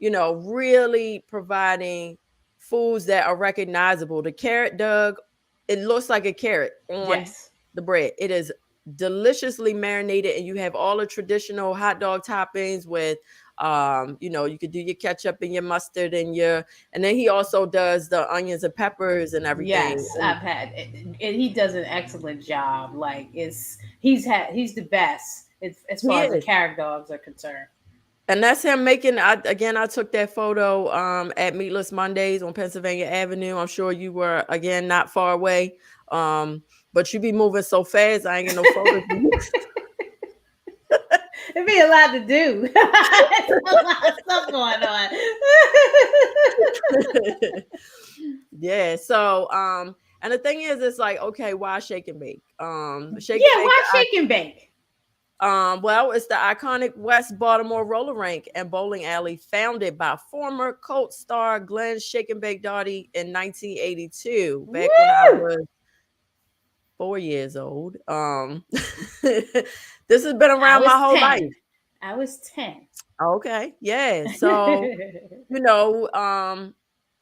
S3: really providing foods that are recognizable. The carrot dog, it looks like a carrot on
S1: Yes.
S3: the bread. It is deliciously marinated, and you have all the traditional hot dog toppings with you could do your ketchup and your mustard and then he also does the onions and peppers and everything.
S1: Yes,
S3: And
S1: I've had it. He does an excellent job. Like he's the best as
S3: he
S1: far as the
S3: is.
S1: carrot dogs are concerned.
S3: And that's him making. I took that photo at Meatless Mondays on Pennsylvania Avenue. I'm sure you were again not far away. But you be moving so fast, I ain't get no photos.
S1: It'd be a lot to do. There's a lot of stuff going on.
S3: Yeah. So and the thing is, it's like, okay, why shake and bake? Shake and
S1: Yeah,
S3: bake.
S1: why shake and bake?
S3: Well, it's the iconic West Baltimore roller rink and bowling alley founded by former Colt star Glenn Shake and Bake Doughty in 1982, back when I
S1: Woo!
S3: was 4 years old. This has been
S1: I
S3: around my
S1: was
S3: whole
S1: 10.
S3: life.
S1: I was 10.
S3: Okay, yeah. So you know, um,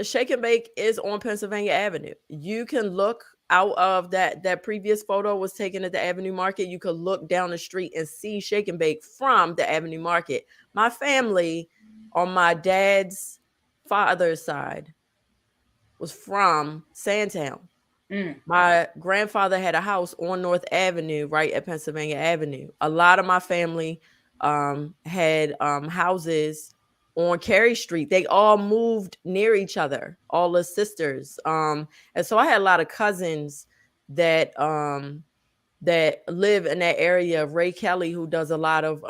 S3: Shake and Bake is on Pennsylvania Avenue. You can look out of that previous photo was taken at the Avenue Market. You could look down the street and see Shake and Bake from the Avenue Market. My family on my dad's father's side was from Sandtown.
S1: Mm,
S3: My grandfather had a house on North Avenue, right at Pennsylvania Avenue. A lot of my family had houses on Cary Street. They all moved near each other, all the sisters. And so I had a lot of cousins that that live in that area. Ray Kelly, who does a lot of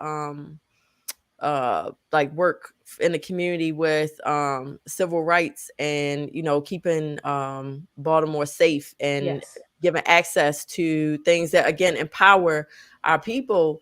S3: like work in the community with civil rights and keeping Baltimore safe and
S1: yes.
S3: giving access to things that again empower our people.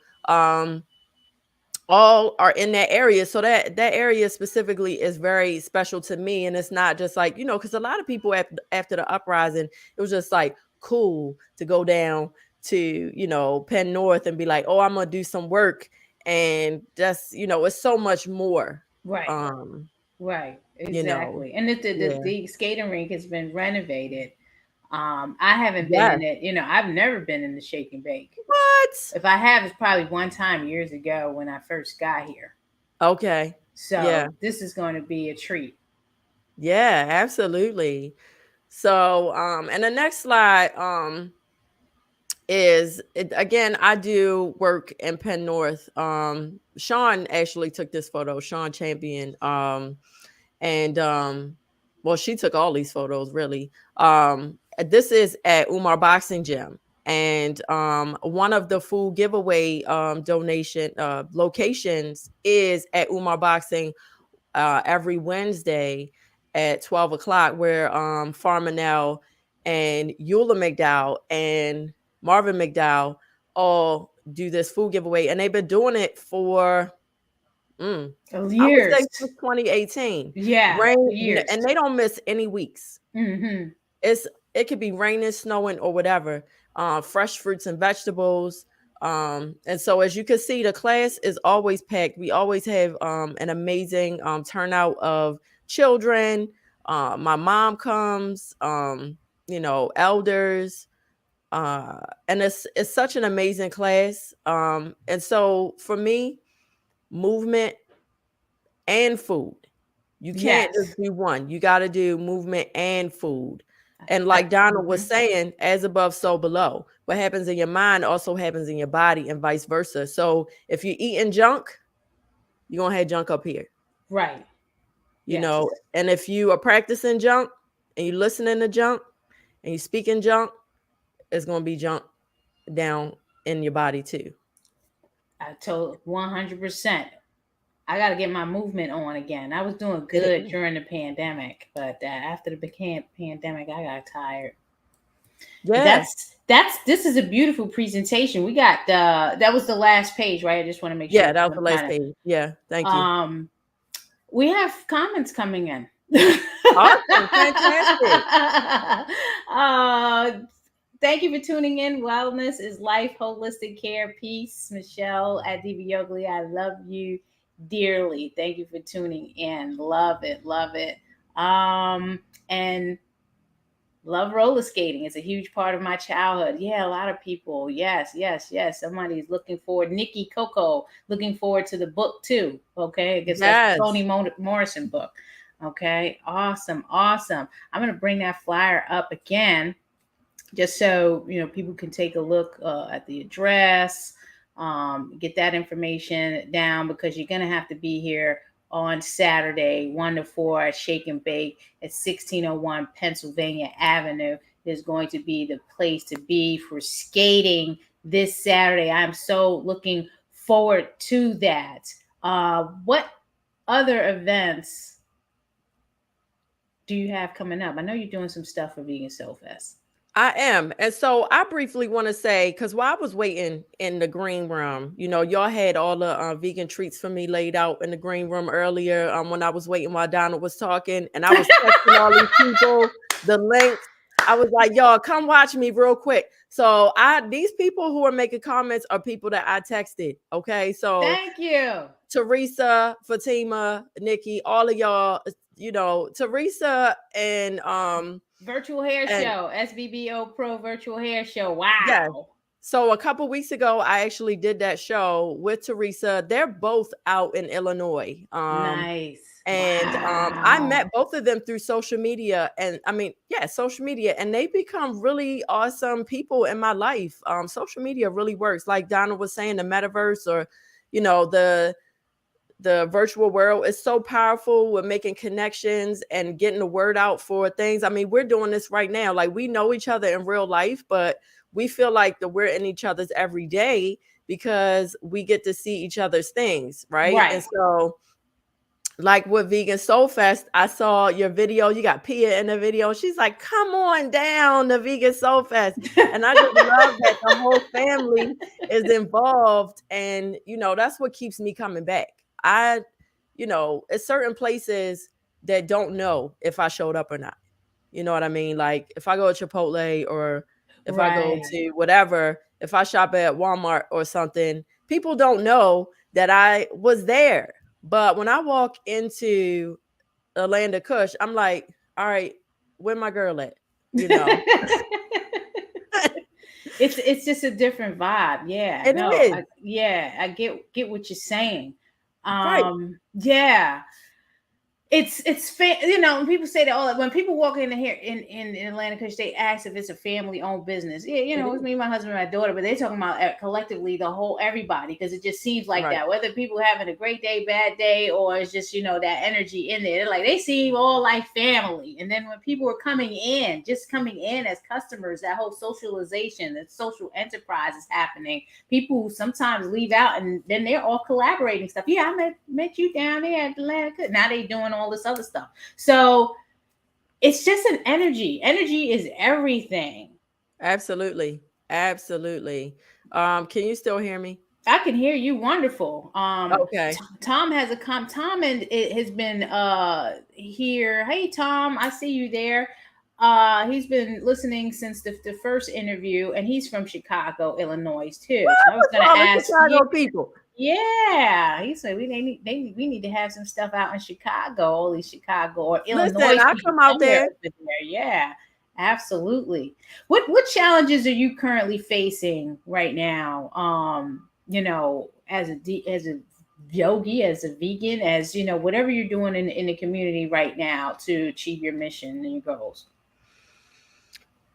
S3: All are in that area, so that area specifically is very special to me. And it's not just like, because a lot of people after the uprising, it was just like cool to go down to Penn North and be like, oh, I'm gonna do some work. And that's it's so much more.
S1: Right.
S3: um
S1: Right.
S3: you know
S1: Exactly. And
S3: yeah.
S1: the skating rink has been renovated. I haven't been
S3: Yes.
S1: in it. I've never been in the shake and bake.
S3: What?
S1: If I have, it's probably one time years ago when I first got here.
S3: Okay. Yeah.
S1: So this is going to be a treat.
S3: Yeah, absolutely. So and the next slide is again, I do work in Penn North. Sean actually took this photo, Sean Champion. And well, she took all these photos really. This is at Umar Boxing Gym. And one of the food giveaway donation locations is at Umar Boxing every Wednesday at 12 o'clock, where Farmanel and Eula McDowell and Marvin McDowell all do this food giveaway. And they've been doing it for, I would say,
S1: Years.
S3: since 2018.
S1: Yeah, years.
S3: And they don't miss any weeks.
S1: Mm-hmm.
S3: It could be raining, snowing, or whatever. Fresh fruits and vegetables. And so as you can see, the class is always packed. We always have an amazing turnout of children. My mom comes, elders. And it's such an amazing class. And so for me, movement and food You can't just
S1: Yes.
S3: do one. You got to do movement and food. And
S1: I,
S3: like Donald was
S1: mhm.
S3: saying, as above, so below. What happens in your mind also happens in your body and vice versa. So if you're eating junk, you're going to have junk up here,
S1: Right.
S3: you
S1: Yes.
S3: know. And if you are practicing junk and you listening to junk and you speaking junk, it's going to be junk down in your body too.
S1: I told 100%. I got to get my movement on again. I was doing
S3: It
S1: good
S3: is.
S1: during the pandemic, but after the pandemic, I got tired. But
S3: Yeah.
S1: this is a beautiful presentation. We got that was the last page, right? I just want to make sure
S3: Yeah, that
S1: because
S3: was the
S1: I'm
S3: last
S1: kind
S3: page. Yeah.
S1: of
S3: Thank you.
S1: we have comments coming in.
S3: Awesome. Fantastic.
S1: uh, Thank you for tuning in. Wellness is life, holistic care, peace. Michelle at DB Yogli, I love you dearly. Thank you for tuning in. Love it, love it. And love roller skating. It's a huge part of my childhood. Yeah, a lot of people. Yes, yes, yes. Somebody's looking forward. Nikki Coco looking forward to the book too. Okay, I guess that's Toni
S3: Yes.
S1: Morrison book. Okay, awesome, awesome. I'm gonna bring that flyer up again just so people can take a look at the address, get that information down because you're going to have to be here on Saturday 1 to 4 at Shake and Bake at 1601 Pennsylvania Avenue is going to be the place to be for skating this Saturday. I'm so looking forward to that. What other events do you have coming up? I know you're doing some stuff for Vegan Soul Fest.
S3: I am. And so I briefly want to say, because while I was waiting in the green room, y'all had all the vegan treats for me laid out in the green room earlier when I was waiting while Donald was talking. And I was texting all these people the links. I was like, y'all, come watch me real quick. So these people who are making comments are people that I texted. Okay. So
S1: Thank you.
S3: Teresa, Fatima, Nikki, all of y'all, Teresa and
S1: Virtual hair
S3: and
S1: show, SBBO Pro Virtual Hair Show.
S3: yes.
S1: Wow.
S3: So a couple weeks ago, I actually did that show with Teresa. They're both out in Illinois.
S1: Nice.
S3: And I
S1: Wow.
S3: met both of them through social media. And I mean, yeah, social media. And they become really awesome people in my life. Social media really works. Like Donna was saying, the metaverse or, the virtual world is so powerful with making connections and getting the word out for things. I mean, we're doing this right now. Like we know each other in real life, but we feel like that we're in each other's every day because we get to see each other's things. Right.
S1: Right.
S3: And so like with Vegan Soul Fest, I saw your video. You got Pia in the video. She's like, come on down to Vegan Soul Fest. And I just love that the whole family is involved. And, that's what keeps me coming back. It's certain places that don't know if I showed up or not. You know what I mean? Like if I go to Chipotle or if I go
S1: Right.
S3: to whatever, if I shop at Walmart or something, people don't know that I was there. But when I walk into a land of Kush, I'm like, all right, where my girl at?
S1: It's just a different vibe. Yeah.
S3: It
S1: No.
S3: is.
S1: I get what you're saying.
S3: Right.
S1: Yeah. When people say that all when people walk in here in Atlanta because they ask if it's a family owned business. Yeah,
S3: It
S1: it's
S3: is.
S1: me, my husband, and my daughter, but they're talking about collectively the whole everybody because it just seems like
S3: Right.
S1: that. Whether people having a great day, bad day, or it's just that energy in there. They're like they seem all like family. And then when people are coming in as customers, that whole socialization, that social enterprise is happening. People sometimes leave out and then they're all collaborating stuff. Yeah, I met you down there at Atlanta. Now they doing all this other stuff. So it's just an energy. Energy is everything.
S3: Absolutely. Absolutely. Can you still hear me?
S1: I can hear you wonderful.
S3: Okay.
S1: Tom has a Tom and it has been here. Hey Tom, I see you there. He's been listening since the first interview and he's from Chicago, Illinois too. So I was
S3: What's
S1: gonna
S3: all the
S1: ask you.
S3: Chicago people?
S1: Yeah, he said we need to have some stuff out in Chicago, all these Chicago or Illinois
S3: Listen, I
S1: people
S3: come out
S1: somewhere
S3: there.
S1: up in there. Yeah, absolutely. What challenges are you currently facing right now? As a yogi, as a vegan, as whatever you're doing in the community right now to achieve your mission and your goals?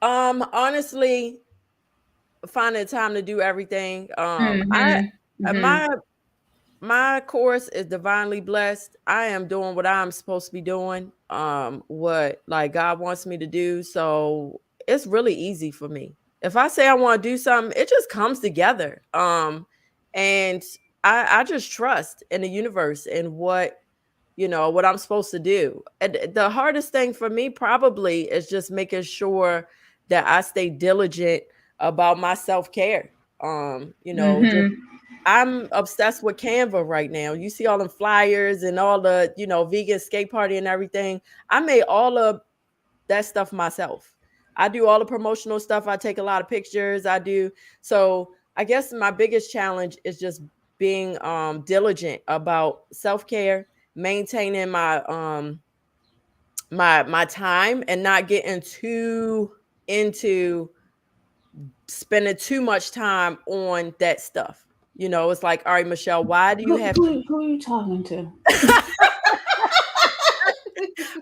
S3: Honestly, finding time to do everything. I
S1: Mm-hmm. Mm-hmm.
S3: my my course is divinely blessed. I am doing what I'm supposed to be doing, what like God wants me to do. So it's really easy for me. If I say I want to do something, it just comes together. And I just trust in the universe and what I'm supposed to do. And the hardest thing for me probably is just making sure that I stay diligent about my self-care. Just
S1: Mm-hmm.
S3: I'm obsessed with Canva right now. You see all the flyers and all the, vegan skate party and everything. I made all of that stuff myself. I do all the promotional stuff. I take a lot of pictures. I do. So I guess my biggest challenge is just being diligent about self-care, maintaining my time and not getting too into spending too much time on that stuff. It's like, all right, Michelle, why do you
S1: Who,
S3: have
S1: who, who are you talking to?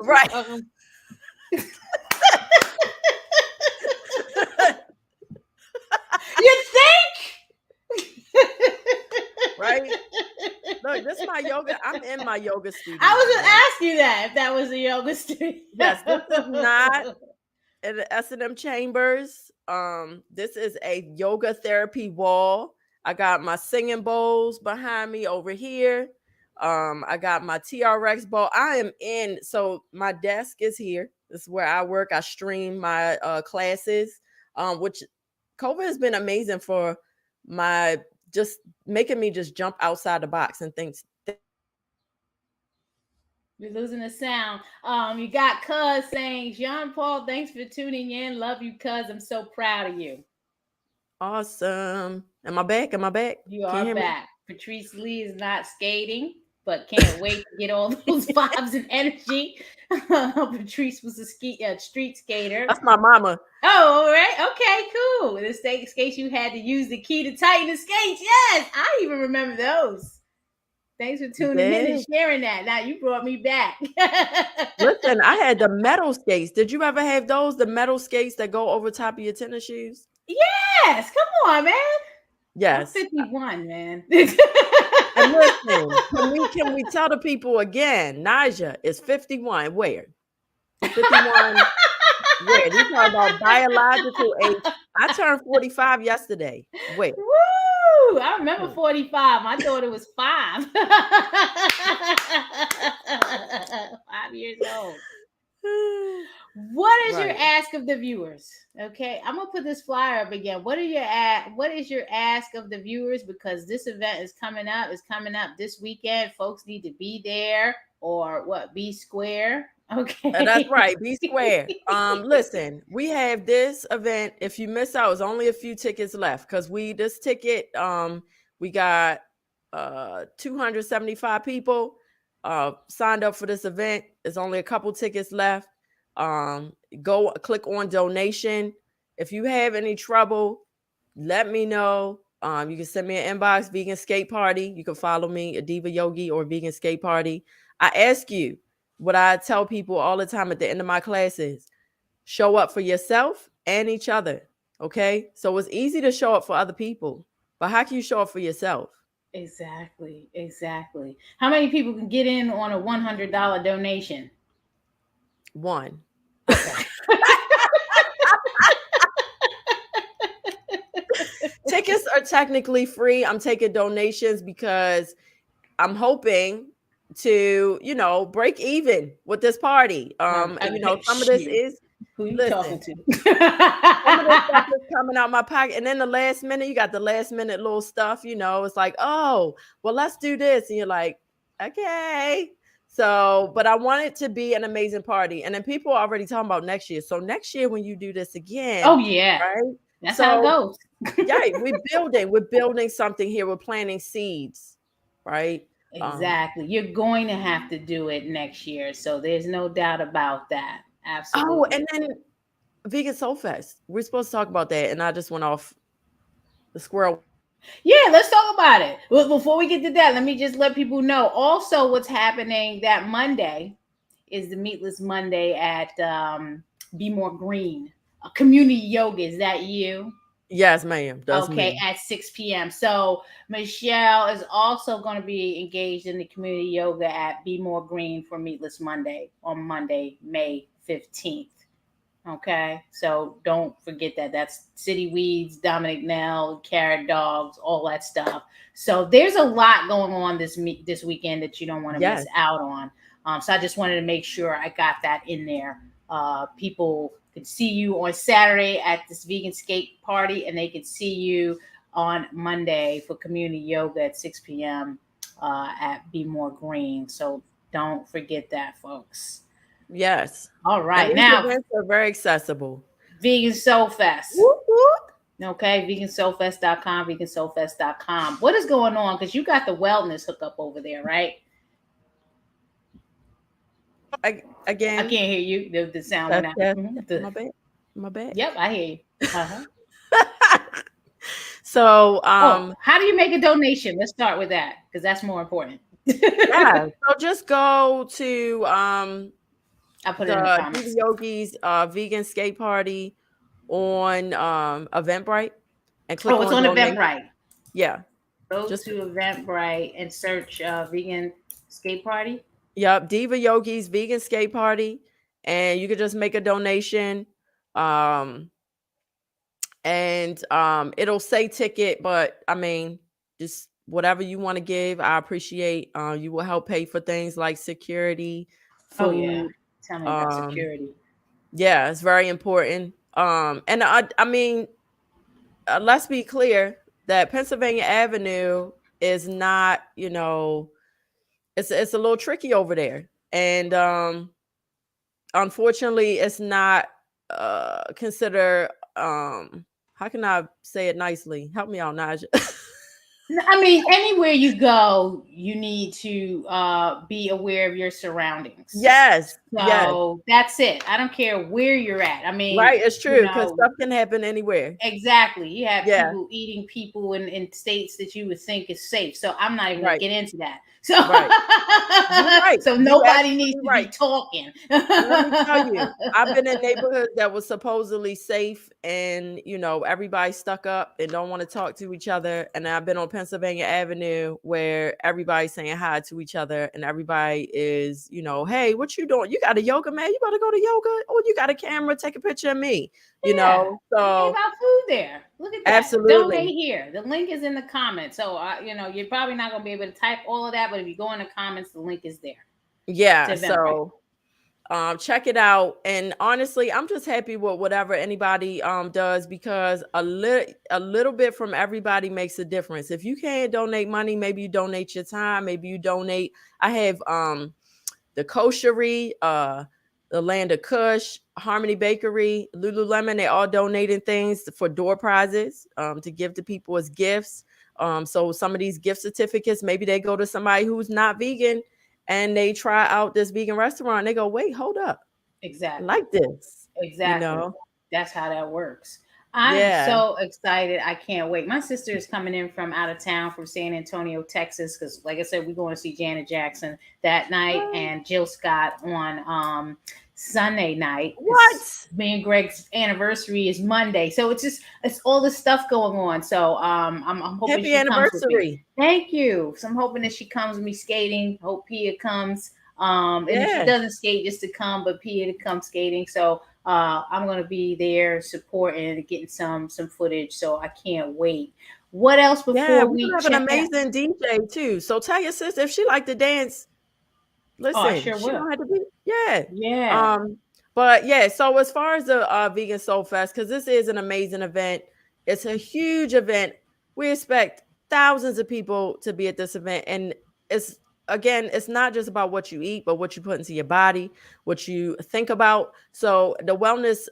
S3: right?
S1: You think?
S3: Right? Look, this is my yoga. I'm in my yoga
S1: I
S3: studio.
S1: was gonna
S3: Right?
S1: ask you that if that was a yoga studio.
S3: Yes, this is not in the S&M chambers. This is a yoga therapy wall. I got my singing bowls behind me over here. I got my TRX bowl. I am in. So my desk is here. This is where I work. I stream my classes, which COVID has been amazing for my just making me just jump outside the box and think
S1: We're losing the sound. You got Cuz saying, Jean Paul, thanks for tuning in. Love you, Cuz. I'm so proud of you.
S3: awesome. Am I back? Am I back?
S1: You
S3: Can you
S1: are
S3: hear me?
S1: back. Patrice Lee is not skating, but can't wait to get all those vibes and energy. Patrice was a street skater.
S3: That's my mama.
S1: Oh, all right. Okay, cool. The skates you had to use the key to tighten the skates. Yes, I even remember those. Thanks for tuning in and
S3: Yeah.
S1: sharing that. Now you brought me back.
S3: Listen, I had the metal skates. Did you ever have those? The metal skates that go over top of your tennis shoes?
S1: Yes, come on, man. I'm
S3: Yes.
S1: 51, man.
S3: And listen, can we tell the people again? Naijha is 51. Where? 51. Where? You talk about biological age. I turned 45 yesterday. Where?
S1: Woo! I remember 45. My daughter was 5. 5 years old. What is your
S3: Right.
S1: ask of the viewers? Okay, I'm gonna put this flyer up again. What is your ask of the viewers? Because this event is coming up. It's coming up this weekend. Folks need to be there or what? Be square.
S3: That's
S1: Okay.
S3: right. Be square. Listen, we have this event. If you miss out, it's only a few tickets left because this ticket, we got 275 people signed up for this event. There's only a couple tickets left. Go click on donation. If you have any trouble, let me know. You can send me an inbox, Vegan Skate Party. You can follow me, Adiva Yogi or Vegan Skate Party. I ask you what I tell people all the time at the end of my classes: show up for yourself and each other. Okay. So it's easy to show up for other people, but how can you show up for yourself?
S1: Exactly. Exactly. How many people can get in on a $100 donation?
S3: One.
S1: Okay.
S3: Tickets are technically free. I'm taking donations because I'm hoping to, break even with this party. Some of this is,
S1: Who you talking
S3: listen,
S1: to?
S3: some of this stuff is coming out my pocket. And then the last minute, you got the last minute little stuff, it's like, oh, well, let's do this. And you're like, okay. So, but I want it to be an amazing party. And then people are already talking about next year. So next year, when you do this again,
S1: Oh yeah,
S3: right?
S1: that's how it
S3: So,
S1: goes.
S3: yeah, we're building something here. We're planting seeds, right?
S1: Exactly. You're going to have to do it next year, so there's no doubt about that.
S3: Oh,
S1: Absolutely.
S3: and then Vegan Soul Fest. We're supposed to talk about that, and I just went off the squirrel.
S1: Yeah, let's talk about it. Well, before we get to that, let me just let people know also what's happening that Monday is the Meatless Monday at Be More Green. Community yoga, is that you?
S3: Yes, ma'am. That's
S1: Okay,
S3: me.
S1: at 6 p.m. So Michelle is also going to be engaged in the community yoga at Be More Green for Meatless Monday on Monday, May 15th. Okay, so don't forget that. That's City Weeds, Dominic Nell, Carrot Dogs, all that stuff. So there's a lot going on this weekend that you don't want to miss
S3: Yes.
S1: out on. So I just wanted to make sure I got that in there. People could see you on Saturday at this vegan skate party, and they could see you on Monday for community yoga at 6 p.m. At Be More Green. So don't forget that, folks.
S3: Yes.
S1: All
S3: And
S1: right,
S3: these
S1: now
S3: events are very accessible.
S1: Vegan Soul Fest.
S3: Whoop, whoop.
S1: Okay, vegansoulfest.com, vegansoulfest.com. What is going on? Because you got the wellness hookup over there, right? I
S3: Again,
S1: can't hear you. The sound went
S3: that's
S1: out.
S3: that.
S1: The,
S3: My bad. My bad.
S1: yep, I hear you. Uh-huh.
S3: So,
S1: Oh, how do you make a donation? Let's start with that because that's more important.
S3: yeah. So just go to
S1: I put it in the
S3: the Diva
S1: comments.
S3: Yogis vegan skate party on Eventbrite and click
S1: Oh, it's
S3: on
S1: on
S3: donate.
S1: Eventbrite.
S3: Yeah.
S1: Go
S3: Just
S1: to Eventbrite and search vegan skate party.
S3: yep, Diva Yogis vegan skate party. And you could just make a donation. Um and it'll say ticket, but I mean, just whatever you want to give, I appreciate. You will help pay for things like security,
S1: Oh yeah,
S3: food.
S1: tell me about
S3: Um,
S1: security.
S3: yeah, it's very important. And I mean, let's be clear that Pennsylvania Avenue is not, it's a little tricky over there, and unfortunately, it's not considered. How can I say it nicely? Help me out, Naijha.
S1: I mean, anywhere you go, you need to be aware of your surroundings.
S3: Yes, yes,
S1: So that's it. I don't care where you're at. I mean,
S3: right. It's
S1: you
S3: true because
S1: know,
S3: stuff can happen anywhere.
S1: exactly. You have
S3: Yeah,
S1: people eating people in states that you would think is safe. So I'm not even gonna
S3: right,
S1: get into that. So
S3: right. You're right.
S1: so
S3: You
S1: nobody needs
S3: absolutely
S1: to be
S3: right.
S1: talking.
S3: And let me tell you, I've been in neighborhoods that was supposedly safe and, everybody stuck up and don't want to talk to each other. And I've been on Pennsylvania Avenue where everybody's saying hi to each other and everybody is, hey, what you doing? You got a yoga man? You about to go to yoga? Oh, you got a camera? Take a picture of me,
S1: Yeah, they gave
S3: So
S1: out food there. Look at that. Donate
S3: absolutely.
S1: here. The link is in the comments. So, you're probably not going to be able to type all of that, but if you go in the comments, the link is there to
S3: Yeah.
S1: Eventbrite.
S3: So check it out. And honestly, I'm just happy with whatever anybody does because a little bit from everybody makes a difference. If you can't donate money, maybe you donate your time, maybe you donate. I have the koshery, the Land of Kush, Harmony Bakery, Lululemon, they all donating things for door prizes to give to people as gifts. So some of these gift certificates, maybe they go to somebody who's not vegan and they try out this vegan restaurant. And they go, wait, hold up. I
S1: Exactly.
S3: like this, you
S1: Exactly.
S3: know?
S1: That's how that works. I'm
S3: Yeah.
S1: so excited. I can't wait. My sister is coming in from out of town from San Antonio, Texas, because like I said, we're going to see Janet Jackson that night and Jill Scott on Sunday night because
S3: What?
S1: me and Greg's anniversary is Monday. So it's all this stuff going on. So I'm hoping
S3: Happy
S1: she comes with me.
S3: anniversary.
S1: Thank you. So I'm hoping that she comes with me skating. Hope Pia comes. And if she
S3: Yeah.
S1: doesn't skate, just to come, but Pia to come skating. So I'm gonna be there supporting and getting some footage. So I can't wait. What else
S3: Yeah.
S1: before
S3: We
S1: we
S3: have an
S1: check out?
S3: amazing DJ too. So tell your sister if she like to dance,
S1: Oh, I
S3: listen,
S1: sure
S3: she
S1: will.
S3: don't have to be. Yeah.
S1: Yeah,
S3: Um, but yeah, so as far as the Vegan Soul Fest, because this is an amazing event, it's a huge event. We expect thousands of people to be at this event. And it's again, it's not just about what you eat, but what you put into your body, what you think about. So the wellness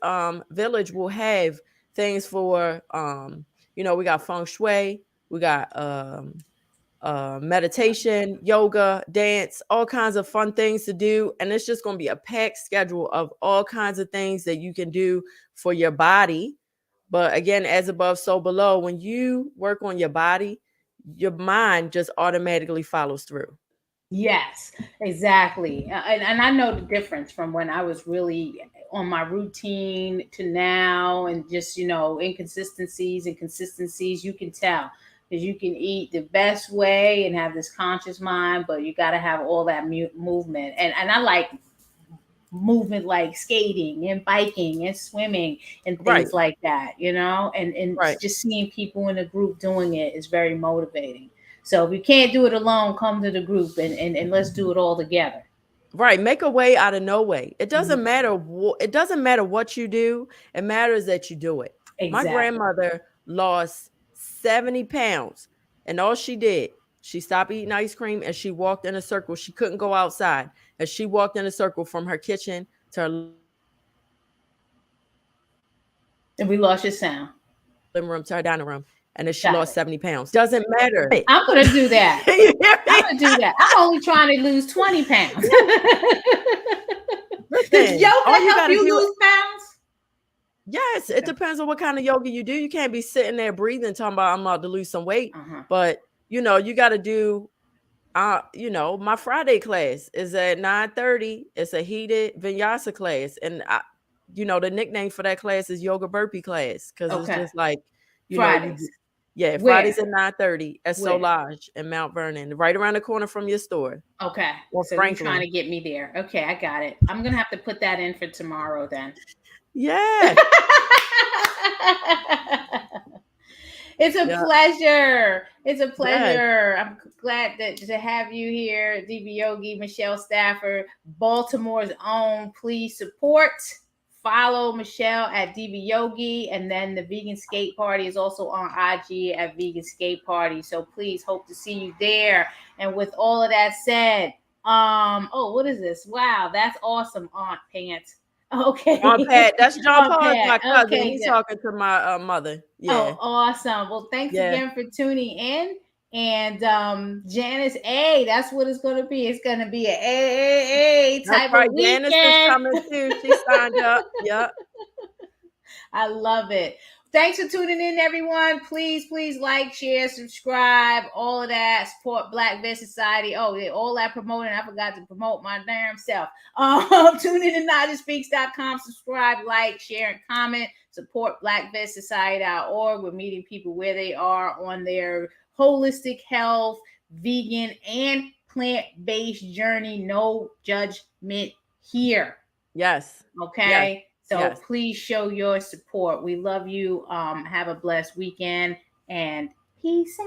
S3: village will have things for we got feng shui, we got meditation, yoga, dance, all kinds of fun things to do. And it's just going to be a packed schedule of all kinds of things that you can do for your body But again, as above, so below. When you work on your body, your mind just automatically follows through.
S1: Yes, exactly. And I know the difference from when I was really on my routine to now, and just, inconsistencies and consistencies, you can tell. Because you can eat the best way and have this conscious mind, but you got to have all that movement. And I like movement, like skating and biking and swimming and
S3: Right,
S1: things like that, and
S3: right,
S1: just seeing people in a group doing it is very motivating. So if you can't do it alone, come to the group, and let's do it all together.
S3: right. Make a way out of no way. It doesn't
S1: Mhm.
S3: matter. It doesn't matter what you do. It matters that you do it. My
S1: Exactly.
S3: grandmother lost 70 pounds, and all she did, she stopped eating ice cream and she walked in a circle. She couldn't go outside, and she walked in a circle from her kitchen to her living room to her dining room, and then she lost 70 pounds.
S1: And we lost your sound. Got it.
S3: Doesn't matter.
S1: I'm gonna do that.
S3: You hear
S1: I'm
S3: me?
S1: gonna do that. I'm only trying to lose 20 pounds. Does
S3: Listen,
S1: yoga
S3: all you
S1: help
S3: got to
S1: you
S3: do.
S1: lose pounds?
S3: Yes, it depends on what kind of yoga you do. You can't be sitting there breathing, talking about I'm about to lose some weight.
S1: Uh-huh.
S3: But you got to do. My Friday class is at 9:30. It's a heated vinyasa class, and the nickname for that class is yoga burpee class because it's
S1: Okay.
S3: just like,
S1: Fridays.
S3: Fridays
S1: Where?
S3: at 9:30 at
S1: Where?
S3: Solage in Mount Vernon, right around the corner from your store
S1: Okay.
S3: or
S1: So you're trying
S3: Franklin.
S1: to get me there. Okay, I got it. I'm gonna have to put that in for tomorrow then.
S3: Yeah,
S1: It's a
S3: yeah,
S1: pleasure. It's a
S3: yes.
S1: pleasure. I'm glad to have you here, DB Yogi, Michelle Stafford, Baltimore's own. Please support. Follow Michelle at DB Yogi, and then the Vegan Skate Party is also on IG at Vegan Skate Party. So please hope to see you there. And with all of that said, what is this? Wow, that's awesome, Aunt Pants.
S3: Aunt
S1: Okay.
S3: Pat, that's John
S1: Aunt
S3: Paul is
S1: Pat.
S3: my cousin.
S1: Okay.
S3: He's talking to my mother.
S1: Oh,
S3: Yeah,
S1: awesome. Well, thanks
S3: yeah.
S1: again for tuning in. And Janice A, that's what it's gonna be. It's gonna be a
S3: That's
S1: type
S3: right.
S1: of
S3: Janice is
S1: weekend.
S3: coming too. She signed up. Yep.
S1: I love it. Thanks for tuning in, everyone. Please, please like, share, subscribe, all of that. Support Black Vet Society. Oh, yeah, all that promoting. I forgot to promote my damn self. Tune in to NaijaSpeaks.com. Subscribe, like, share, and comment. Support BlackVetSociety.org. We're meeting people where they are on their holistic health, vegan, and plant-based journey. No judgment here.
S3: Yes. Yes.
S1: Okay. So
S3: Yes.
S1: please show your support. We love you. Have a blessed weekend and peace out.